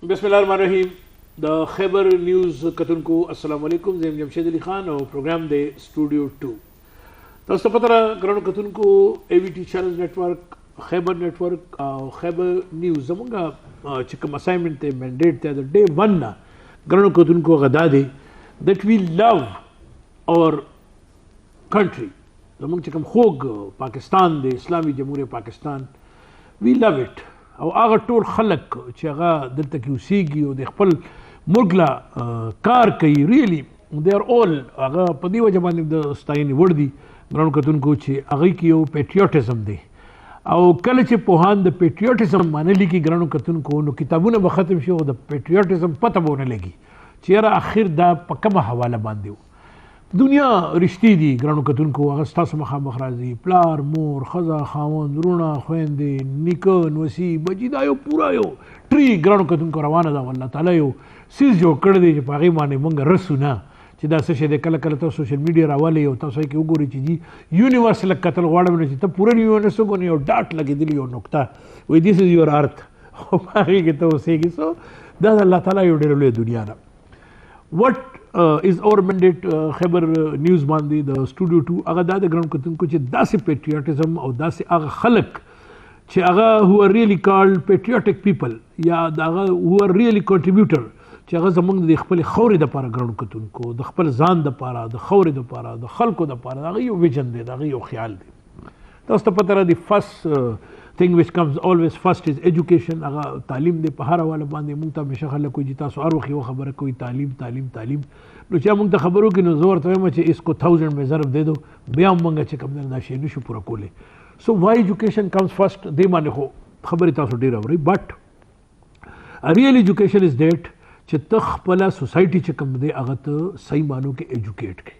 بسم الله الرحمن الرحیم د خیبر نیوز کتونکو السلام علیکم. زم جمشید علی خان او پروګرام دی سټوډیو 2. تاسو ته پته را ګرانو کتونکو ای وی ټي چینل نیټورک، خیبر نیټورک او خیبر نیوز زمونږ چې کوم اساینمنت ته منډیټ ته د ډے 1 نه ګرانو کتونکو غدا دی دیٹ وی لو اور کنټری. زمونږ چې کوم خوږ پاکستان دی، اسلامي جمهوریت پاکستان، وی لو اٹ. او هغه ټول خلک چې هغه دلته کې اوسېږي او د خپل ملک له کار کوي، ریلی دے آر اول هغه په دې وجه باندې د ستاینې وړ دي ګرانو کتونکو چې هغوی کې یو پیټریوټزم دی. او کله چې پوهان د پیټریوټزم منلي کې ګرانو کتونکو نو کتابونه به ختم شي او د پیټریوټزم پته به ونه لګي چې یاره آخر دا په کومه حواله باندې و. دنیا رښتې دي ګرانو کتونکو، هغه ستاسو مخامخ راځي، پلار، مور، ښځه، خاوند، وروڼه، خویندې، نیکه، نوسي، بچي، دا یو پوره یو ټري ګرانو کتونکو روانه ده. الله تعالی یو څیز جوړ کړی دی چې په هغې باندې موږ رسو نه چې دا څه شی دی. کله کله تاسو سوشل میډیا راولئ او تاسو کې وګورئ چې جي یونیورس لږ کتل غواړم نه چې ته پوره یونیورس وګورې، یو ډاټ لګېدلي یو نقطه وایي دیس از یور ارت او په هغې کې ته اوسېږي. سو دا د الله تعالی یو ډېره لویه دنیا ده. وټ از اور منډیټ خیبر نیوز باندې د سټوډیو 2 هغه دا د ګرانو کتونکو چې داسې پیټریوټزم او داسې هغه خلک چې هغه هو آر ریلی کالډ پیټریوټک پیپل یا د هغه هو آر ریلی کنټریبیوټر چې هغه زموږ د خپلې خاورې دپاره ګرانو کتونکو، د خپل ځان دپاره، د خاورې دپاره، د خلکو دپاره، د هغه یو ویژن دی، د هغه یو خیال دی. تاسو ته پته را دی فرست thing which comes always first is education. هغه تعلیم دی. په هر حواله باندې موږ ته همیشه خلک وایي چې تاسو هر وخت یو خبره کوئ تعلیم تعلیم تعلیم. نو چې موږ ته خبرو کې نو زه ورته وایم چې اس کو 1000 میں ضرب دے دو، بیا هم موږ چې کوم دا شی نشو پوره کولی. سو وائی ایجوکیشن کمز فرسٹ دې باندې خو خبرې تاسو ډېره اورئ. بټ ریل ایجوکیشن از دیٹ چې ته خپله سوسایټي چې کوم دی هغه ته صحیح معنو کې ایجوکیټ کړي.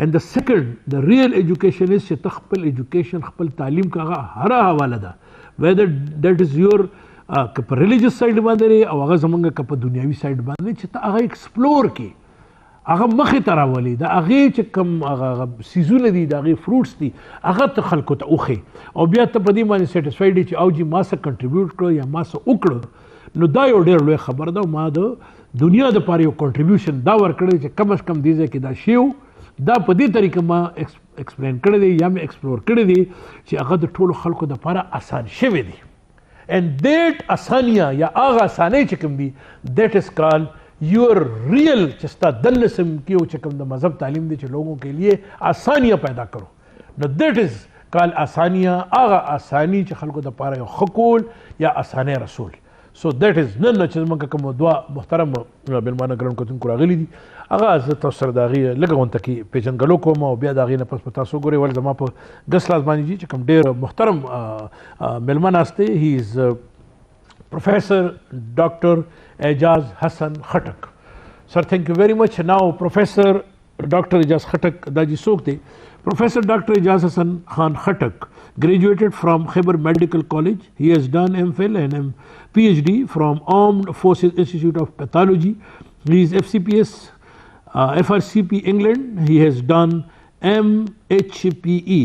اینڈ د سیکنډ د ریل ایجوکیشن از چې ته خپل ایجوکیشن خپل تعلیم کا هغه هره حواله ده ویدر دیٹ از یور که په ریلیجس سایډ باندې او هغه زمونږ که په دنیاوي سایډ باندې چې ته هغه ایکسپلور کړي، هغه مخې ته راولي، د هغې چې کوم هغه سیزونه دي، د هغې فروټس دي، هغه ته خلکو ته وښې او بیا ته په دې باندې سیټسفاید یې چې او جي ما څه کنټریبیوټ کړو یا ما څه وکړو. نو دا یو ډېر لوی خبره ده. ما د دنیا دپاره یو کنټریبیوشن دا ورکړی چې کم از کم دې ځای کې دا شی و، دا په دې طریقه ما ایکسپلین کړی دی یا مې ایکسپلور کړی دی چې هغه د ټولو خلکو دپاره آسان شوی دی. اینڈ دیٹ آسانیه یا هغه آسانۍ چې کوم دي دیٹ از کال یور ریئل چې ستا دلسم کې یو چې کوم د مذہب تعلیم دی چې لوگوں کے لیے آسانیه پیدا کرو. نو دیٹ از کال آسانیه، هغه آسانی چې خلکو دپاره یو ښه کول یا آسانۍ رسول. سو دیٹ از نن چې زموږ کوم دوه محترم مېلمانه ګرانو کتونکو راغلي دي، هغه زه تاسو سره د هغې لږه غونته کې پېژندګلو کوم او بیا د هغې نه پس په تاسو وګورئ ولې زما په ګس لاس باندې چې کوم ډېر محترم مېلمه ناست دی. هی از پروفیسر ډاکټر اعجاز حسن خټک. سر تھینک یو ویری مچ. ناو پروفیسر ډاکټر اعجاز خټک دا جی څوک دی؟ Professor Dr. Ejaz Hassan Khan Khattak graduated from Khyber Medical College. He has done MPhil and PhD from Armed Forces Institute of Pathology. He is FCPS, FRCP England. He has done MHPE.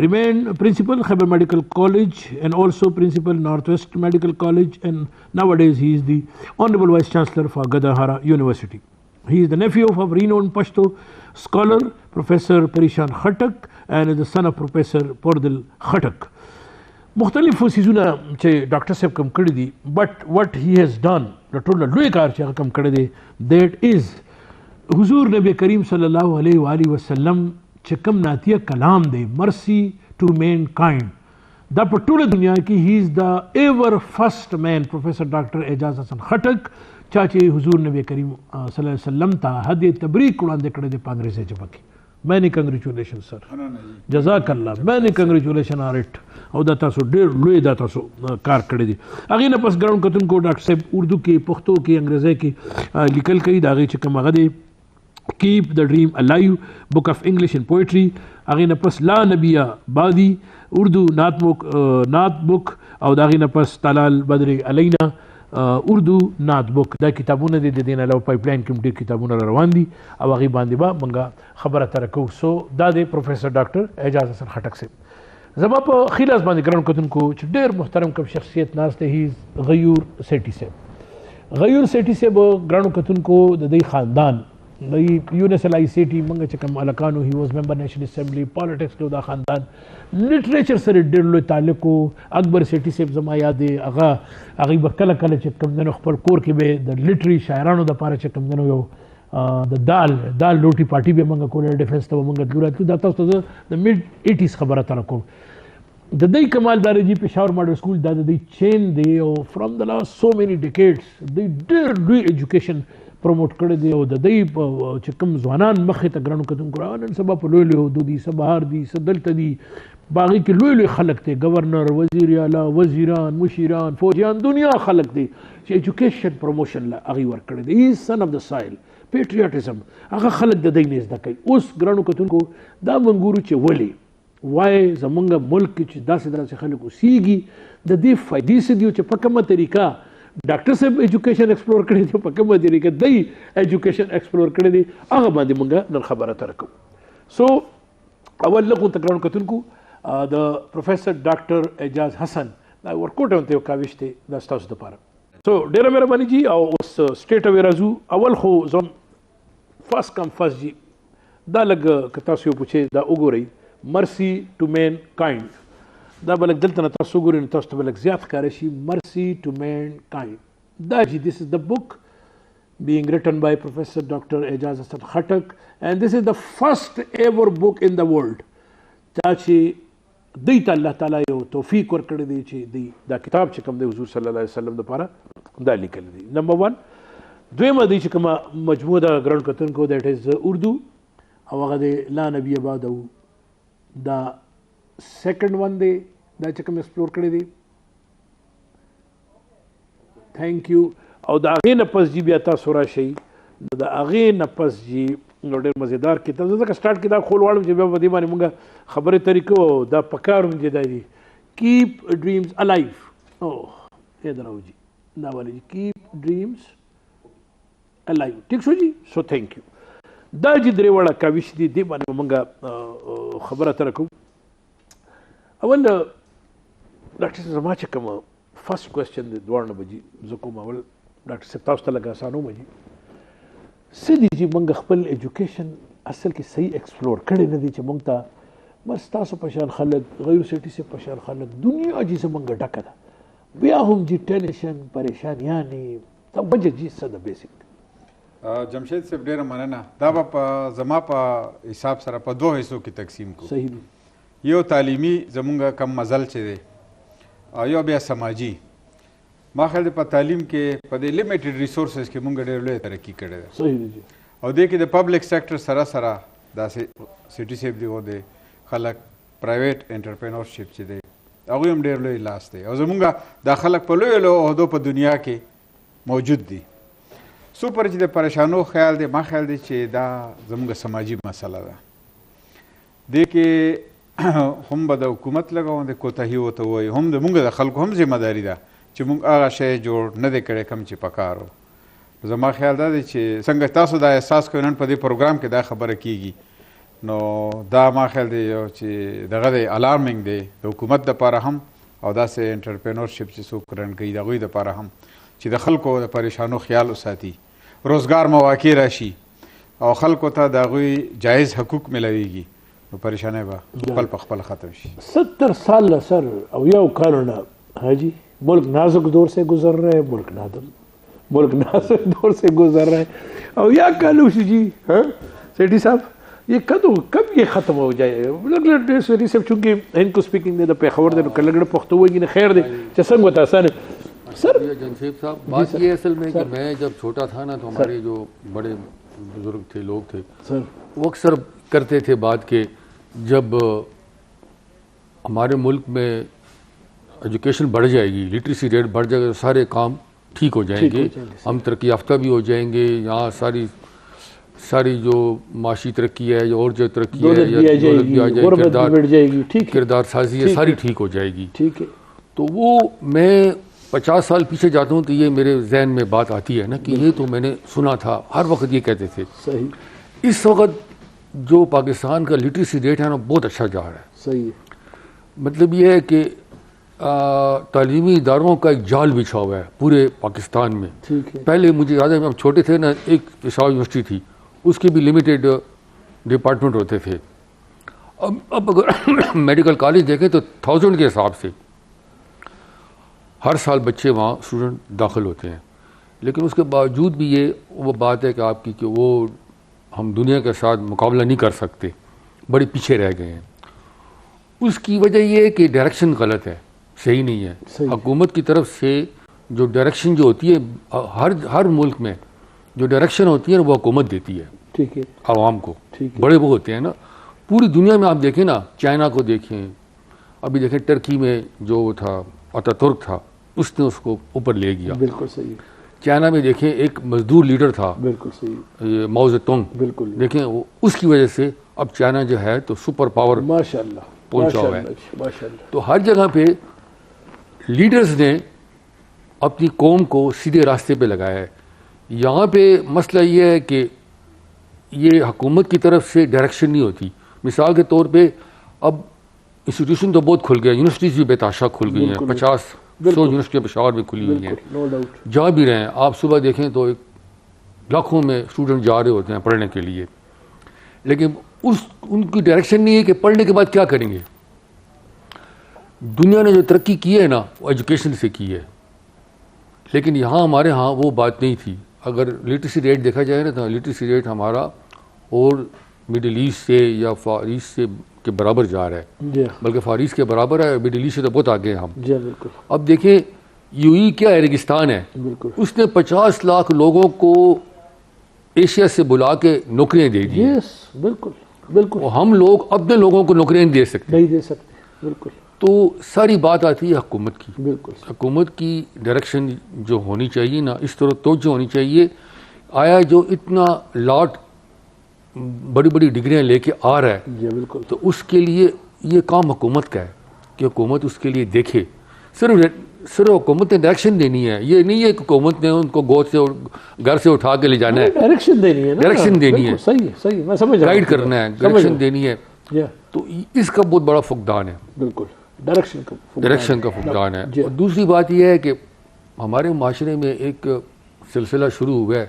Remained Principal Khyber Medical College and also Principal Northwest Medical College, and nowadays he is the Honorable Vice Chancellor for Gadahara University. He is the nephew of renowned Pashto scholar Professor Parishan Khattak and is the son of Professor Pordil Khattak. مختلف سیزونه چې ډاکټر صاحب کم کړي دي، بٹ وٹ هی هیز ډن د ټولو لوی کار چې هغه کم کړی دی دیٹ از حضور نبی کریم صلی الله علیه و آله وسلم چې کم ناتیه کلام دی مرسی ټو مین کائنڈ، دا په ټوله دنیا کې هی از د ایور فرسٹ مین. پروفیسر ډاکټر اعجاز حسن خټک چا چې حضور نبی کریم صلی الله علیه وسلم ته هدیه تبریک وړاندې کړی دی په انګریزۍ ژبه کې. مینی کنګریچولیشن سر، جزاک الله، مینی کنګریچولیشن آر اٹ. او دا تاسو ډېر لوی دا تاسو کار کړی دی. هغې نه پس ګرانو کتونکو ډاکټر صاحب اردو کې، پښتو کې، انګریزۍ کې لیکل کوي. د هغې چې کوم هغه دی کیپ د ډریم الایو، بک آف انګلش اینڈ پوئټري. هغې نه پس لا نبیه بادی اردو نعت بک، او د هغې نه پس طلال بدر علینا اردو نعت بک. دا کتابونه دي، د دې نه علاوه پایپ لاین کې ډېر کتابونه را روان دي او هغې باندې به موږ خبره تره کوو. سو دا دی پروفیسر ډاکټر اعجاز حسن خټک صاحب. زما په ښي لاس باندې ګرانو کتونکو چې ډېر محترم کوم شخصیت ناست دی، هی از غیور سیټي صاحب. غیور سیٹی سے گرانو کتن کو دئی خاندان دئی یونیسل آئی سیٹی منگا چکم الکانو ہی واز ممبر نیشنل اسمبلی پالیٹکس کے دا خاندان لٹریچر سر ډیر لوی تعلق کو اکبر سیٹی سے زما یاد اغا اغي بکله کله چکم دنو خپل کور کې به د لټری شاعرانو د پاره چکم دنو یو د دال روټي پارټي به منګه کول ډیفنس ته منګه ضرورت دا تاسو ته د میډ 80s خبره تر کوم د دې کمالدار جی پېښور ماډل سکول دا د دې چین دی او فرام د لاست سو مینی ډیکیډز د ډېر لوی ایجوکیشن پروموټ کړی دی او د دې چې کوم ځوانان مخې ته ګرانو کتونکو نن سبا په لوی لوی حدود دي سبهار دي دلته دي باغی کې لوی لوی خلک دی گورنر وزیر اعلی وزیران مشیران فوجیان دنیا خلک دی چې ایجوکیشن پروموشن لا هغه ور کړی دی هی سن اف د سایل پیټریاټیزم هغه خلک د دې نه زده کوي اوس ګرانو کتونکو دا منګورو چې ولی وای زمونږ ملک چې داسې داسې خلک اوسېږي د دې فائدې څه دي چې په کومه طریقه ډاکټر صاحب ایجوکیشن ایکسپلور کړی دی په کومه طریقه دی ایجوکیشن ایکسپلور کړی دی هغه باندې مونږ نن خبره تر کوو سو اول لکه تکرار کتونکو د پروفیسر ډاکټر اعجاز حسن دا ورکوټ ته یو کاوش دی دا ستاسو دپاره سو ډیره مهرباني جی او اوس سټیټ اوی راځو اول خو زم فرست کم فرست جی دا لږ که تاسو یو پوښئ دا وګورئ مرسی ټو مین کائنډ دا به لږ دلته نه تاسو وګورئ نو تاسو ته به لږ زیات ښکاره شي مرسی ټو مین کائنډ دا جی دس از د بک being written by Professor Dr. Aijaz Hasan Khattak and this is the first ever book in the world چې دوی ته الله تعالی یو توفیق ورکړی دی چې دوی دا کتاب چې کوم دی حضور صلی الله علیه وسلم دپاره دا لیکلی دی نمبر ون دویمه دی چې کومه مجموعه ده ګران کتونکو دیٹ از اردو او هغه دی لا نبی بعده دا سیکنډ ون دی دا چې کوم ایکسپلور کړی دی تھینک یو او د هغې نه پس جي بیا تاسو راشئ نو د هغې نه پس جي نو ډېر مزیدار کتاب زه ځکه سټارټ کې دا کول غواړم چې بیا په دې باندې مونږ خبرې ترې کوو دا پکار هم چې دا دي کیپ ډریمز الایو اوه یاد راو جي دا والی جي کیپ ډریمز الایو ټیک شو جي سو تھینک یو دا جي درې واړه کاوش دي دې باندې مونږ خبره تر کوو اول ډاکټر زما چې کومه فرست کوېسچن دی دواړه به جي زه کوم اول ډاکټر صاحب تاسو ته لږ اسانوم جي څه دي چې موږ خپل ایجوکیشن اصل کې صحیح ایکسپلور کړی نه دي چې موږ ته بس تاسو په شان خلک غیر سیټي سے په شان خلک دنیا جي څه موږ ډکه ده بیا هم جي ټینشن پریشانیانې ته وجه جي څه ده بیسک جمشید صاحب ډېره مننه دا به په زما په حساب سره په دوه حصو کې تقسیم کو صحیح دي یو تعلیمي زمونږ کم مزل چې دی او یو بیا سماجي ما خیال دی په تعلیم کې په دې لیمیټډ ریسورسز کې مونږ ډېر لوی ترقي کړې ده صحیح دي جي او دې کې د پبلک سیکټر سره سره داسې سټي صاحب دی و دی خلک پرایویټ انټرپرینورشپ چې دی هغوی هم ډېر لوی لاس دی او زمونږ دا خلک په لویو لویو عهدو په دنیا کې موجود دي څو پورې چې د پریشانو خیال دی ما خیال دی چې دا زمونږ سماجي مسله ده دې کې هم به د حکومت لږ غوندې کوتاهي ورته ووایي هم د مونږ د خلکو هم ذمه داري ده چې مونږ هغه شی جوړ نه دی کړی کوم چې پکار و زما خیال دا دی چې څنګه تاسو دا احساس کوئ نن په دې پروګرام کې دا خبره کیږي نو دا ما خیال دی چې دغه دی الارمنګ دی د حکومت دپاره هم او داسې انټرپرینورشپ چې څوک رن کوي د هغوی دپاره هم چې د خلکو د پریشانو خیال وساتي روزګار مواقع راشي او خلکو ته د هغوی جایز حقوق ملویږي نو پریشانی به خپل په خپل ختم شي 70 سال سر او یو کارونه حاجی ملک نازک دور سے گزر رہا ہے ملک نازک دور سے گزر رہا ہے اور یا کالوش جی ہاں سیٹھی صاحب یہ کب یہ ختم ہو جائے لگڑ سیٹھی صاحب چونکہ ان کو سپیکنگ دے دا پیخور دے نو لگڑ پختو ہوئی گی خیر دے چسنگ بتا سر سر جنشید صاحب بات یہ اصل میں کہ میں جب چھوٹا تھا نا تو ہمارے جو بڑے بزرگ تھے لوگ تھے وہ اکثر کرتے تھے بات کہ جب ہمارے ملک میں ایجوکیشن بڑھ جائے گی لٹریسی ریٹ بڑھ جائے گا تو سارے کام ٹھیک ہو جائیں گے ہم ترقی یافتہ بھی ہو جائیں گے یہاں ساری جو معاشی ترقی ہے اور جو ترقی ہے یا دولت بھی آ جائے گی کردار سازی ہے ساری ٹھیک ہو جائے گی تو وہ میں 50 سال پیچھے جاتا ہوں تو یہ میرے ذہن میں بات آتی ہے نا کہ یہ تو میں نے سنا تھا ہر وقت یہ کہتے تھے اس وقت جو پاکستان کا لٹریسی ریٹ ہے نا بہت اچھا جا رہا ہے صحیح مطلب یہ ہے کہ تعلیمی اداروں کا ایک جال بچھا ہوا ہے پورے پاکستان میں. ٹھیک ہے. پہلے مجھے یاد ہے ہم چھوٹے تھے نا, ایک پشاور یونیورسٹی تھی, اس کے بھی لمیٹیڈ ڈپارٹمنٹ ہوتے تھے. اب اگر میڈیکل کالج دیکھیں تو 1000 کے حساب سے ہر سال بچے وہاں اسٹوڈنٹ داخل ہوتے ہیں. لیکن اس کے باوجود بھی یہ وہ بات ہے کہ آپ کی کہ وہ ہم دنیا کے ساتھ مقابلہ نہیں کر سکتے, بڑے پیچھے رہ گئے ہیں. اس کی وجہ یہ ہے کہ ڈائریکشن غلط ہے, صحیح نہیں ہے. حکومت کی طرف سے جو ڈائریکشن جو ہوتی ہے ہر ملک میں جو ڈائریکشن ہوتی ہے وہ حکومت دیتی ہے. ٹھیک ہے. عوام کو. بڑے وہ ہوتے ہیں نا پوری دنیا میں. آپ دیکھیں نا, چائنا کو دیکھیں, ابھی دیکھیں ٹرکی میں جو وہ تھا اتا ترک تھا, اس نے اس کو اوپر لے گیا. بالکل صحیح. چائنا میں دیکھیں ایک مزدور لیڈر تھا, بالکل صحیح, یہ ماؤ زیڈونگ. بالکل. دیکھیں اس کی وجہ سے اب چائنا جو ہے تو سپر پاور ماشاء اللہ پہنچا ہوا ہے. ماشاء اللہ. تو ہر جگہ پہ لیڈرز نے اپنی قوم کو سیدھے راستے پہ لگایا ہے. یہاں پہ مسئلہ یہ ہے کہ یہ حکومت کی طرف سے ڈائریکشن نہیں ہوتی. مثال کے طور پہ اب انسٹیٹیوشن تو بہت کھل گیا, یونیورسٹیز بھی بے تحاشا کھل گئی ہیں, 50-100 یونیورسٹیاں پشاور میں کھلی ہوئی ہیں. جہاں بھی رہیں آپ صبح دیکھیں تو لاکھوں میں اسٹوڈنٹ جا رہے ہوتے ہیں پڑھنے کے لیے. لیکن ان کی ڈائریکشن نہیں ہے کہ پڑھنے کے بعد کیا کریں گے. دنیا نے جو ترقی کی ہے نا وہ ایجوکیشن سے کی ہے, لیکن یہاں ہمارے ہاں وہ بات نہیں تھی. اگر لٹریسی ریٹ دیکھا جائے نا تو لٹریسی ریٹ ہمارا اور مڈل ایسٹ سے یا فار ایسٹ سے کے برابر جا رہا ہے, بلکہ فار ایسٹ کے برابر ہے, مڈل ایسٹ سے تو بہت آگے ہیں ہم. بالکل. اب دیکھیں یو ای کیا ہے, ریگستان ہے. بالکل. اس نے 50 لاکھ لوگوں کو ایشیا سے بلا کے نوکریاں دے دی. بالکل بالکل. ہم لوگ اپنے لوگوں کو نوکریاں نہیں دے سکتے. نہیں دے سکتے. بالکل. تو ساری بات آتی ہے حکومت کی. بالکل. حکومت کی ڈائریکشن جو ہونی چاہیے نا, اس طرح توجہ ہونی چاہیے. آیا جو اتنا لاٹ بڑی بڑی ڈگریاں لے کے آ رہا ہے, بالکل, تو اس کے لیے یہ کام حکومت کا ہے کہ حکومت اس کے لیے دیکھے. صرف حکومت نے ڈائریکشن دینی ہے, یہ نہیں ہے کہ حکومت نے ان کو گود سے گھر سے اٹھا کے لے جانا ہے. ڈائریکشن دینی ہے, ڈائریکشن دینی ہے. صحیح میں سمجھ رہا ہوں. گائیڈ کرنا ہے, ڈائریکشن دینی ہے. تو اس کا بہت بڑا فقدان ہے. بالکل ڈائریکشن کا فقدان ہے. اور دوسری بات یہ ہے کہ ہمارے معاشرے میں ایک سلسلہ شروع ہوا ہے,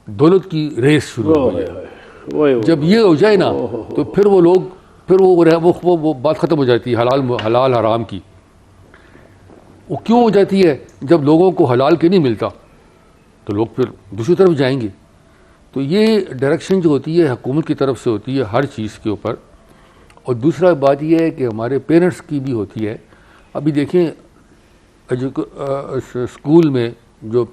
دولت کی ریس شروع ہوئی ہے. جب یہ ہو جائے نا تو پھر وہ لوگ وہ بات ختم ہو جاتی ہے حلال حرام کی. وہ کیوں ہو جاتی ہے؟ جب لوگوں کو حلال کے نہیں ملتا تو لوگ پھر دوسری طرف جائیں گے. تو یہ ڈائریکشن جو ہوتی ہے حکومت کی طرف سے ہوتی ہے ہر چیز کے اوپر. اور دوسرا بات یہ ہے کہ ہمارے پیرنٹس کی بھی ہوتی ہے. ابھی دیکھیں اسکول میں جو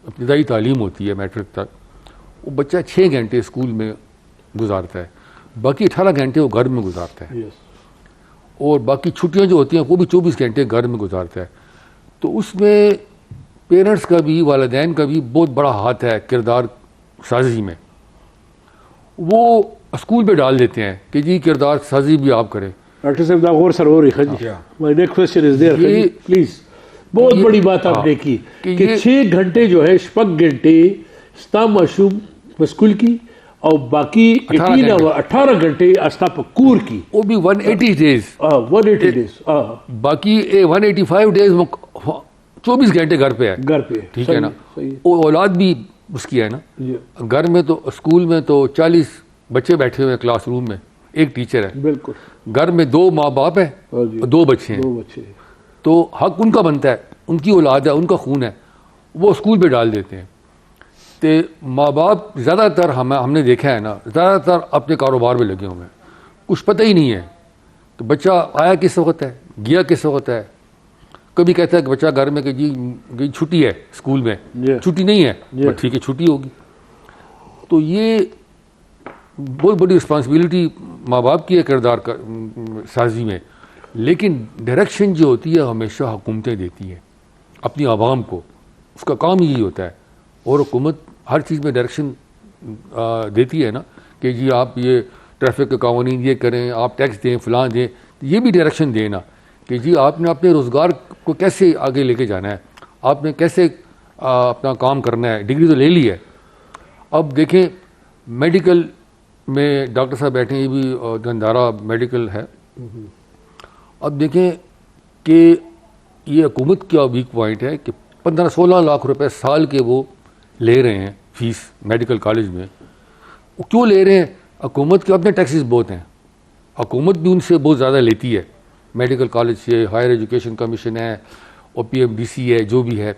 ابتدائی تعلیم ہوتی ہے میٹرک تک, وہ بچہ 6 گھنٹے اسکول میں گزارتا ہے, باقی 18 گھنٹے وہ گھر میں گزارتا ہے. اور باقی چھٹیاں جو ہوتی ہیں وہ بھی 24 گھنٹے گھر میں گزارتا ہے. تو اس میں پیرنٹس کا بھی والدین کا بھی بہت بڑا ہاتھ ہے کردار سازی میں. وہ اسکول پہ ڈال دیتے ہیں کہ جی کردار سازی بھی آپ کریں. ڈاکٹر صاحب غور سر ہو رہی ہے. مائی نیکسٹ کوسچن از دیئر پلیز. بہت بڑی بات آپ نے کی کہ 6 گھنٹے جو ہے 6 گھنٹے ستا معشوم اسکول کی اور باقی 18 گھنٹے استا پکور کی, وہ بھی 180 ڈیز. باقی 185 ڈیز 24 گھنٹے گھر پہ ہے. ٹھیک ہے نا. وہ اولاد بھی اس کی ہے نا. گھر میں تو اسکول میں تو 40 بچے بیٹھے ہوئے ہیں کلاس روم میں, ایک ٹیچر ہے. بالکل. گھر میں 2 ماں باپ ہیں, 2 بچے ہیں. تو حق ان کا بنتا ہے, ان کی اولاد ہے, ان کا خون ہے, وہ اسکول پہ ڈال دیتے ہیں. تو ماں باپ زیادہ تر ہم نے دیکھا ہے نا, زیادہ تر اپنے کاروبار میں لگے ہوئے ہیں, کچھ پتہ ہی نہیں ہے کہ بچہ آیا کس وقت ہے, گیا کس وقت ہے. کبھی کہتا ہے کہ بچہ گھر میں کہ جی چھٹی ہے اسکول میں, چھٹی نہیں ہے, ٹھیک ہے چھٹی ہوگی. تو یہ بہت بڑی رسپانسبلٹی ماں باپ کی ہے کردار سازی میں. لیکن ڈائریکشن جو ہوتی ہے ہمیشہ حکومتیں دیتی ہیں اپنی عوام کو, اس کا کام یہی ہوتا ہے. اور حکومت ہر چیز میں ڈائریکشن دیتی ہے نا کہ جی آپ یہ ٹریفک کے قوانین یہ کریں, آپ ٹیکس دیں, فلاں دیں. یہ بھی ڈائریکشن دینا کہ جی آپ نے اپنے روزگار کو کیسے آگے لے کے جانا ہے, آپ نے کیسے اپنا کام کرنا ہے. ڈگری تو لے لی ہے, اب دیکھیں میڈیکل میں ڈاکٹر صاحب بیٹھے ہیں, یہ بھی گندھارا میڈیکل ہے اب دیکھیں کہ یہ حکومت کا ویک پوائنٹ ہے کہ 15-16 لاکھ روپے سال کے وہ لے رہے ہیں فیس میڈیکل کالج میں. وہ کیوں لے رہے ہیں؟ حکومت کے اپنے ٹیکسز بہت ہیں, حکومت بھی ان سے بہت زیادہ لیتی ہے, میڈیکل کالج سے, ہائر ایجوکیشن کمیشن ہے, اور PMDC ہے, جو بھی ہے.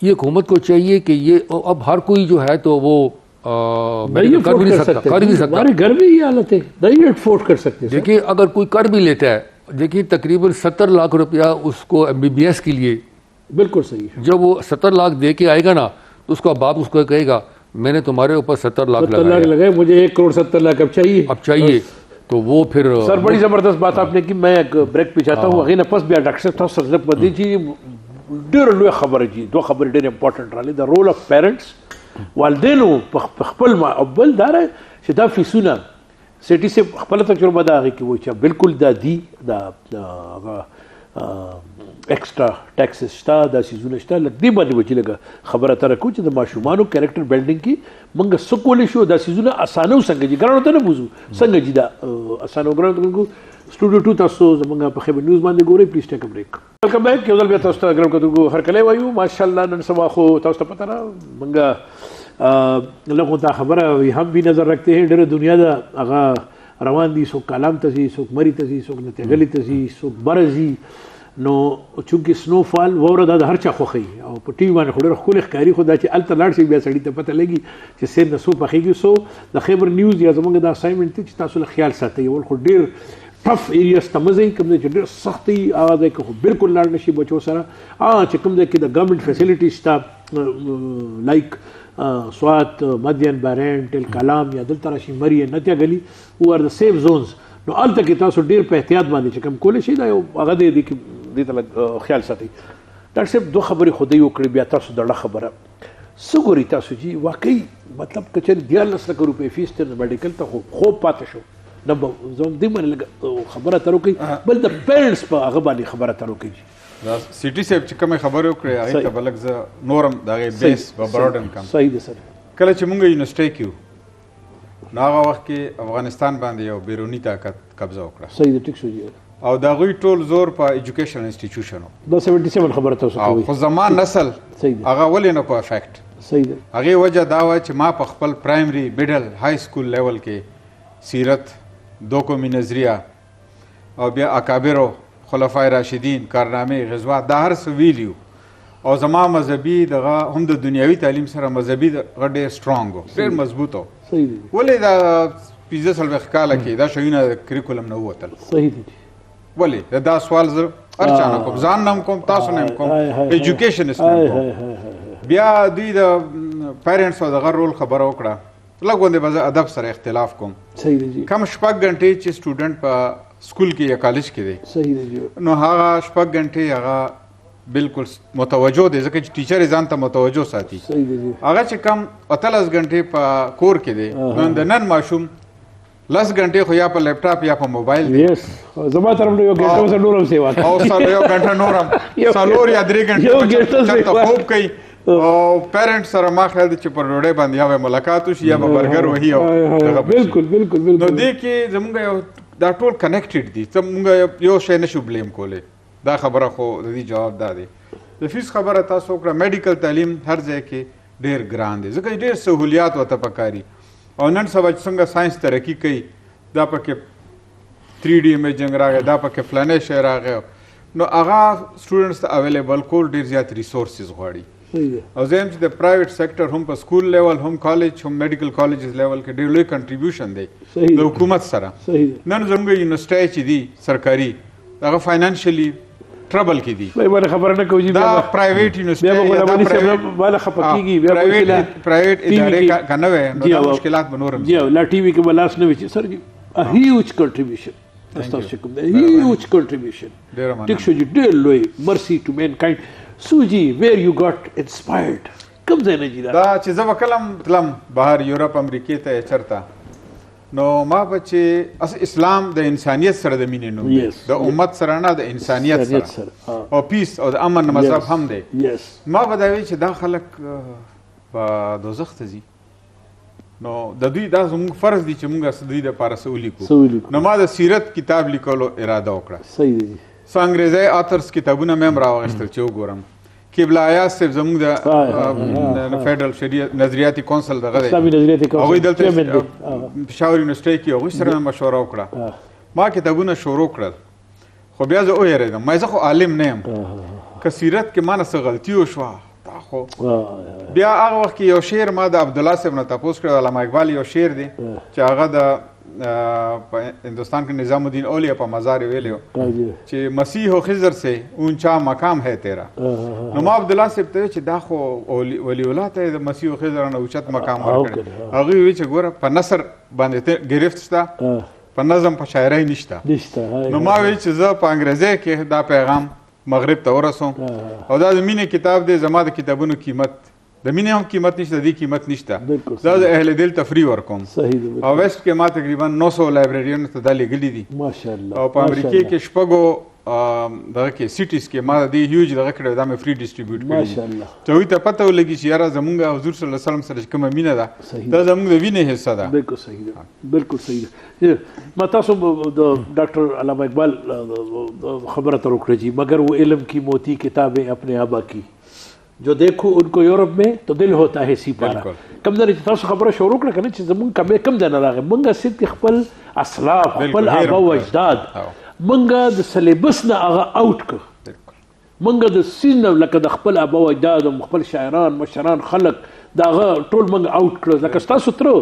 یہ حکومت کو چاہیے کہ یہ اب ہر کوئی جو ہے تو وہ کر بھی نہیں سکتا. ہمارے گھر میں یہ حالت ہے, نہیں افورڈ کر سکتے. دیکھیں اگر کوئی کر بھی لیتا ہے, دیکھیں تقریباً 70 لاکھ روپیہ اس کو MBBS کے لیے, بالکل صحیح ہے. جب وہ 70 لاکھ دے کے آئے گا نا تو اس کا باپ اس کو کہے گا میں نے تمہارے اوپر 70 لاکھ لگائے, مجھے 1,70,00,000 اب چاہیے. تو وہ پھر سر بڑی زبردست بات آپ نے کی. میں ایک بریک پہ چاہتا ہوں, اگین پس بیا ډاکټر صاحب تاسو سره په دې چې ډېر لوی خبره جی, دوه خبرې ډېر امپورټنټ راغلي. د رول اف پیرنټس, والدینو په خپل اول دا چې دا فیسونه سیټي سے خپل تجربه دا هغې کې وایي چې بالکل دا دي, دا ایکسټرا ټیکسز شته, دا سیزونه شته. لږ دې باندې به چې لږه خبره اتره کوو چې د ماشومانو کیریکټر بلډینګ کې موږ څه کولی شو, دا سیزونه اسانه څنګه جي, ګرانو ته نه بوځو څنګه جي دا اسانه. ګرانو ته سټوډیو 2 تاسو زموږ په خبر نیوز باندې ګورئ, پلیز ټیک ا بریک. ویلکم بیک. یو ځل بیا تاسو ته ګرانو کتونکو هرکلی وایو. ماشاءالله نن سبا خو تاسو ته پته نه, موږ لږ دا خبره هم بھی نظر رکھتے ہیں. ډېره دنیا دا هغه روان دي, څوک کالام ته ځي, څوک مري ته ځي, څوک نتیغلي ته ځي, څوک بره ځي. نو چونکې سنو فال واوره دا د هر چا خوښوي, او په ټي وي باندې خو ډېره ښکلې ښکاري, خو دا چې هلته لاړ شي بیا سړي ته پته لګي چې سیر نه څو پخېږي. سو د خیبر نیوز یا زموږ دا اساینمنټ دی چې تاسو له خیال ساتئ. اول خو ډېر ټف ایریاز ته مه ځئ, کوم ځای چې ډېر سخت وي هغه ځای کې خو بالکل لاړ نه شي بچو سره. چې کوم ځای کې د ګورنمنټ فیسلیټیز شته لایک سوات, مدین, بارین, ټل کلام یا دلته راشي مري, نتیا ګلي, هو آر د سیف زونز. نو هلته کې تاسو ډېر په احتیاط باندې چې کوم کولی شئ دا یو هغه دی کې دې ته لږ خیال ساتئ. ډاکټر صاحب دوه خبرې خو دی وکړې, بیا تاسو دړه خبره څه ګورئ تاسو جي واقعي مطلب که چېرې 14 لکه روپۍ فیس تر میډیکل ته خو خوب پاتې شو, نه به زه هم دې باندې لږ خبره اتر وکړئ, بل د پیرنټس په هغه باندې خبره اتر وکړئ. دا سیټي صاحب چې کومې خبرې وکړې هغې ته به لږ زه نورم د هغې بیس به براډن کړم. صحیح دی سر. کله چې مونږ یونیورسټۍ کې وو نو هغه وخت کې افغانستان باندې یو بیروني طاقت قبضه وکړه. صحیح دی, ټیک شو جی. او د هغوی ټول زور په ایجوکیشنل انسټیټیوشن و. دا 77 خبره تاسو کوئ. خو زما نسل هغه ولې نه کو افیکټ. صحیح دی. هغې وجه دا وه چې ما په خپل پرایمري میډل های سکول لیول کې سیرت, دو قومي نظریه او بیا اکابرو, خلفای راشدین, کارنامې, غزوات, دا هر څه ویلیو. او زما مذهبي دغه هم د دنیاوي تعلیم سره مذهبي دغه ډېر سترانګ و, ډېر مضبوط و. صحیح دی. ولې دا 15 کاله کې دا شیونه د کریکولم نه ووتل؟ صحیح دی. ولې دا سوال زه هر چا نه کوم, ځان نه هم کوم, تاسو نه هم کوم, ایجوکیشنست نه هم کوم. بیا دوی د پیرنټس او دغه رول خبره وکړه, لږ غوندې به زه ادب سره اختلاف کوم. صحیح دی جی. کم 6 غنټې چې سټوډنټ په سکول کې یا کالج کې دی, صحیح دی جی, نو هغه 6 غنټې هغه بالکل متوجه دی, ځکه چې ټیچر ځان ته متوجه ساتي. صحیح دی جی. هغه چې کم 18 غنټې په کور کې دی, نو د نن ماشوم 10 غنټې خو یا په لیپټاپ یا په موبایل دی. یس, زما طرف نه یو ګنټه سره نورم سیوا او سره یو غنټه نورم څلور یا 3 غنټې چرته خوب کوي. او پیرنټ سره ما خیال دی چې پر ډوډۍ باندې یا به ملاقات وشي یا به برګر وهي. او بالکل بالکل بالکل. نو دې کې زمونږ یو دا ټول کنیکټډ دي, ته مونږ یو شی نشو بلیم کولی. دا خبره خو د دې جواب دا دی. د فیس خبره تاسو وکړه, میډیکل تعلیم هر ځای کې ډېر ګران دی, ځکه ډېر سهولیات ورته پکاري. او نن سبا چې څنګه ساینس ترقي کوي, دا پکې 3D امیجنګ راغی, دا پکې فلانې شی راغی, نو هغه سټوډنټس ته اویلیبل کول ډېر زیات ریسورسز غواړي. او زه هم چې د پرایویټ سیکټر هم په سکول لیول, هم کالج, هم میډیکل کالجز لیول کې ډېر لوی کنټریبیوشن دی د حکومت سره. نن زموږ یونیورسټۍ چې دي سرکاري, هغه فاینانشلی ټربل کې دي. خبره نه کوي دا پرایویټ یونیورسټۍ پرایویټ ادارې که نه وی نو دا مشکلات به نور هم جی. لا ټي وي کې به لاس نه وي چې سر جي ا هیوج کنټریبیوشن, تاسو کوم دی هیوج کنټریبیوشن. ټیک شو جي, ډېر لوی مرسي ټو مین کایند. سوجي ویر یو ګاټ انسپایرډ, کوم ځای نه جي دا چې زه به کله تلم بهر یورپ امریکې ته چرته, نو ما به چې اسلام د انسانیت سره د مینې نوم دی, د امت سره نه, د انسانیت سره, او پیس او د امن مذهب هم دی. ما به دا وی چې دا خلک په دوزخ ته ځي, نو د دوی دا زموږ فرض دي چې موږ دوی دپاره څه ولیکو. نو ما د سیرت کتاب لیکلو اراده وکړه. صحیح دی. څو انګریزی آترس کتابونه مې هم راواخیستل چې وګورم. قبله ایاز صاحب زموږ د فیډرل شریعت نظریاتي کونسل دغه دی، هغوی دلته پېښور یونیورسټۍ کې هغوی سره مې مشوره وکړه. ما کتابونه شروع کړل خو بیا زه ویرېدم، ما زه خو عالم نه یم، که سیرت کې ما نه څه غلطي وشوه دا خو. بیا هغه وخت کې یو شعر ما د عبدالله صاحب نه تپوس کړی، علامه اقبال یو شعر دی چې هغه د ہندوستان کے نظام الدین اولیاء پا مزار ویلے ہو چی مسیح و خضر سے اونچا مقام ہے تیرا. نو ما عبداللہ صاحب ته چې دا خو ولی الله ته د مسیح و خضر نه اوچت مقام ورکړي. هغه وی چې ګوره په نثر باندې گرفت شته، په نظم په شاعرۍ نشته. نو ما وی چې زه په انګریزي کې دا پیغام مغرب ته ورسوم، او دا د مینې کتاب دی، زما د کتابونو قیمت د مینې هم قیمت نشته، د دې قیمت نشته، دا د اهل دل تفریح ورکوم. او ویسٹ کې ما تقریبا 900 لایبریریانو ته دا لیږلي دي، او په امریکې کې شپږو دغه کې سیټیز کې ما د دې هیوج دغه کړی، دا مې فری ډسټریبیوټ کړي چې هغوی ته پته ولګي چې یاره زمونږ حضور صلی الله علیه وسلم سره چې کومه مینه ده دا زمونږ د وینې حصه ده. بالکل صحیح ده، بالکل صحیح ده. ما تاسو د ډاکټر علامہ اقبال خبره تر وکړه چې مگر وہ علم کی موتی کتابیں اپنے آبا کی جو دیکھو ان کو یورپ میں تو دل ہوتا ہے سی پارا. کم ځای چې تاسو خبره شروع کړه کنه چې زمونږ کم ځای نه راغی، مونږ صرف خپل اسلاف خپل آبا و اجداد مونږ د سلیبس نه هغه اوټ کړ، مونږ د سین لکه د خپل آبا و اجداد خپل شاعران مشران خلق دا هغه ټول مونږ اوټ کړل. لکه ستاسو تر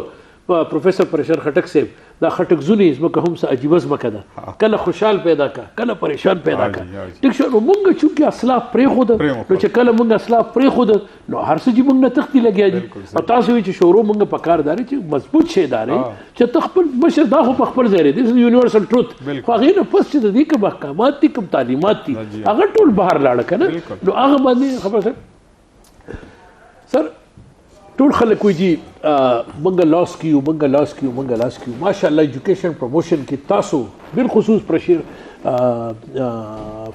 پروفیسر پرشر خټک صاحب دا خټک زونی زمکه هم څه عجیبه زمکه ده، کله خوشحال پیدا کا کله پریشان پیدا کا. ټیک شو. نو مونږ چونکې اسلاف پرېښوده، نو چې کله مونږ اسلاف پرېښوده نو هر څه چې مونږ نه تختې لګیا دي. او تاسو وایي چې شروع مونږ په کار داري چې مضبوط شی داري چې ته خپل مشر دا خو په خپل ځای دی، یونیورسل ټروت، خو هغې نه پس چې د دې کوم احکامات دي کوم تعلیمات دي هغه ټول بهر لاړه که نه. نو هغه باندې خبره سر ټول خلک وایي جی منګه لاس کیو منګه لاس کیو منګه لاس کیو. ماشاء الله ایجوکیشن پروموشن کې تاسو بالخصوص پرشیر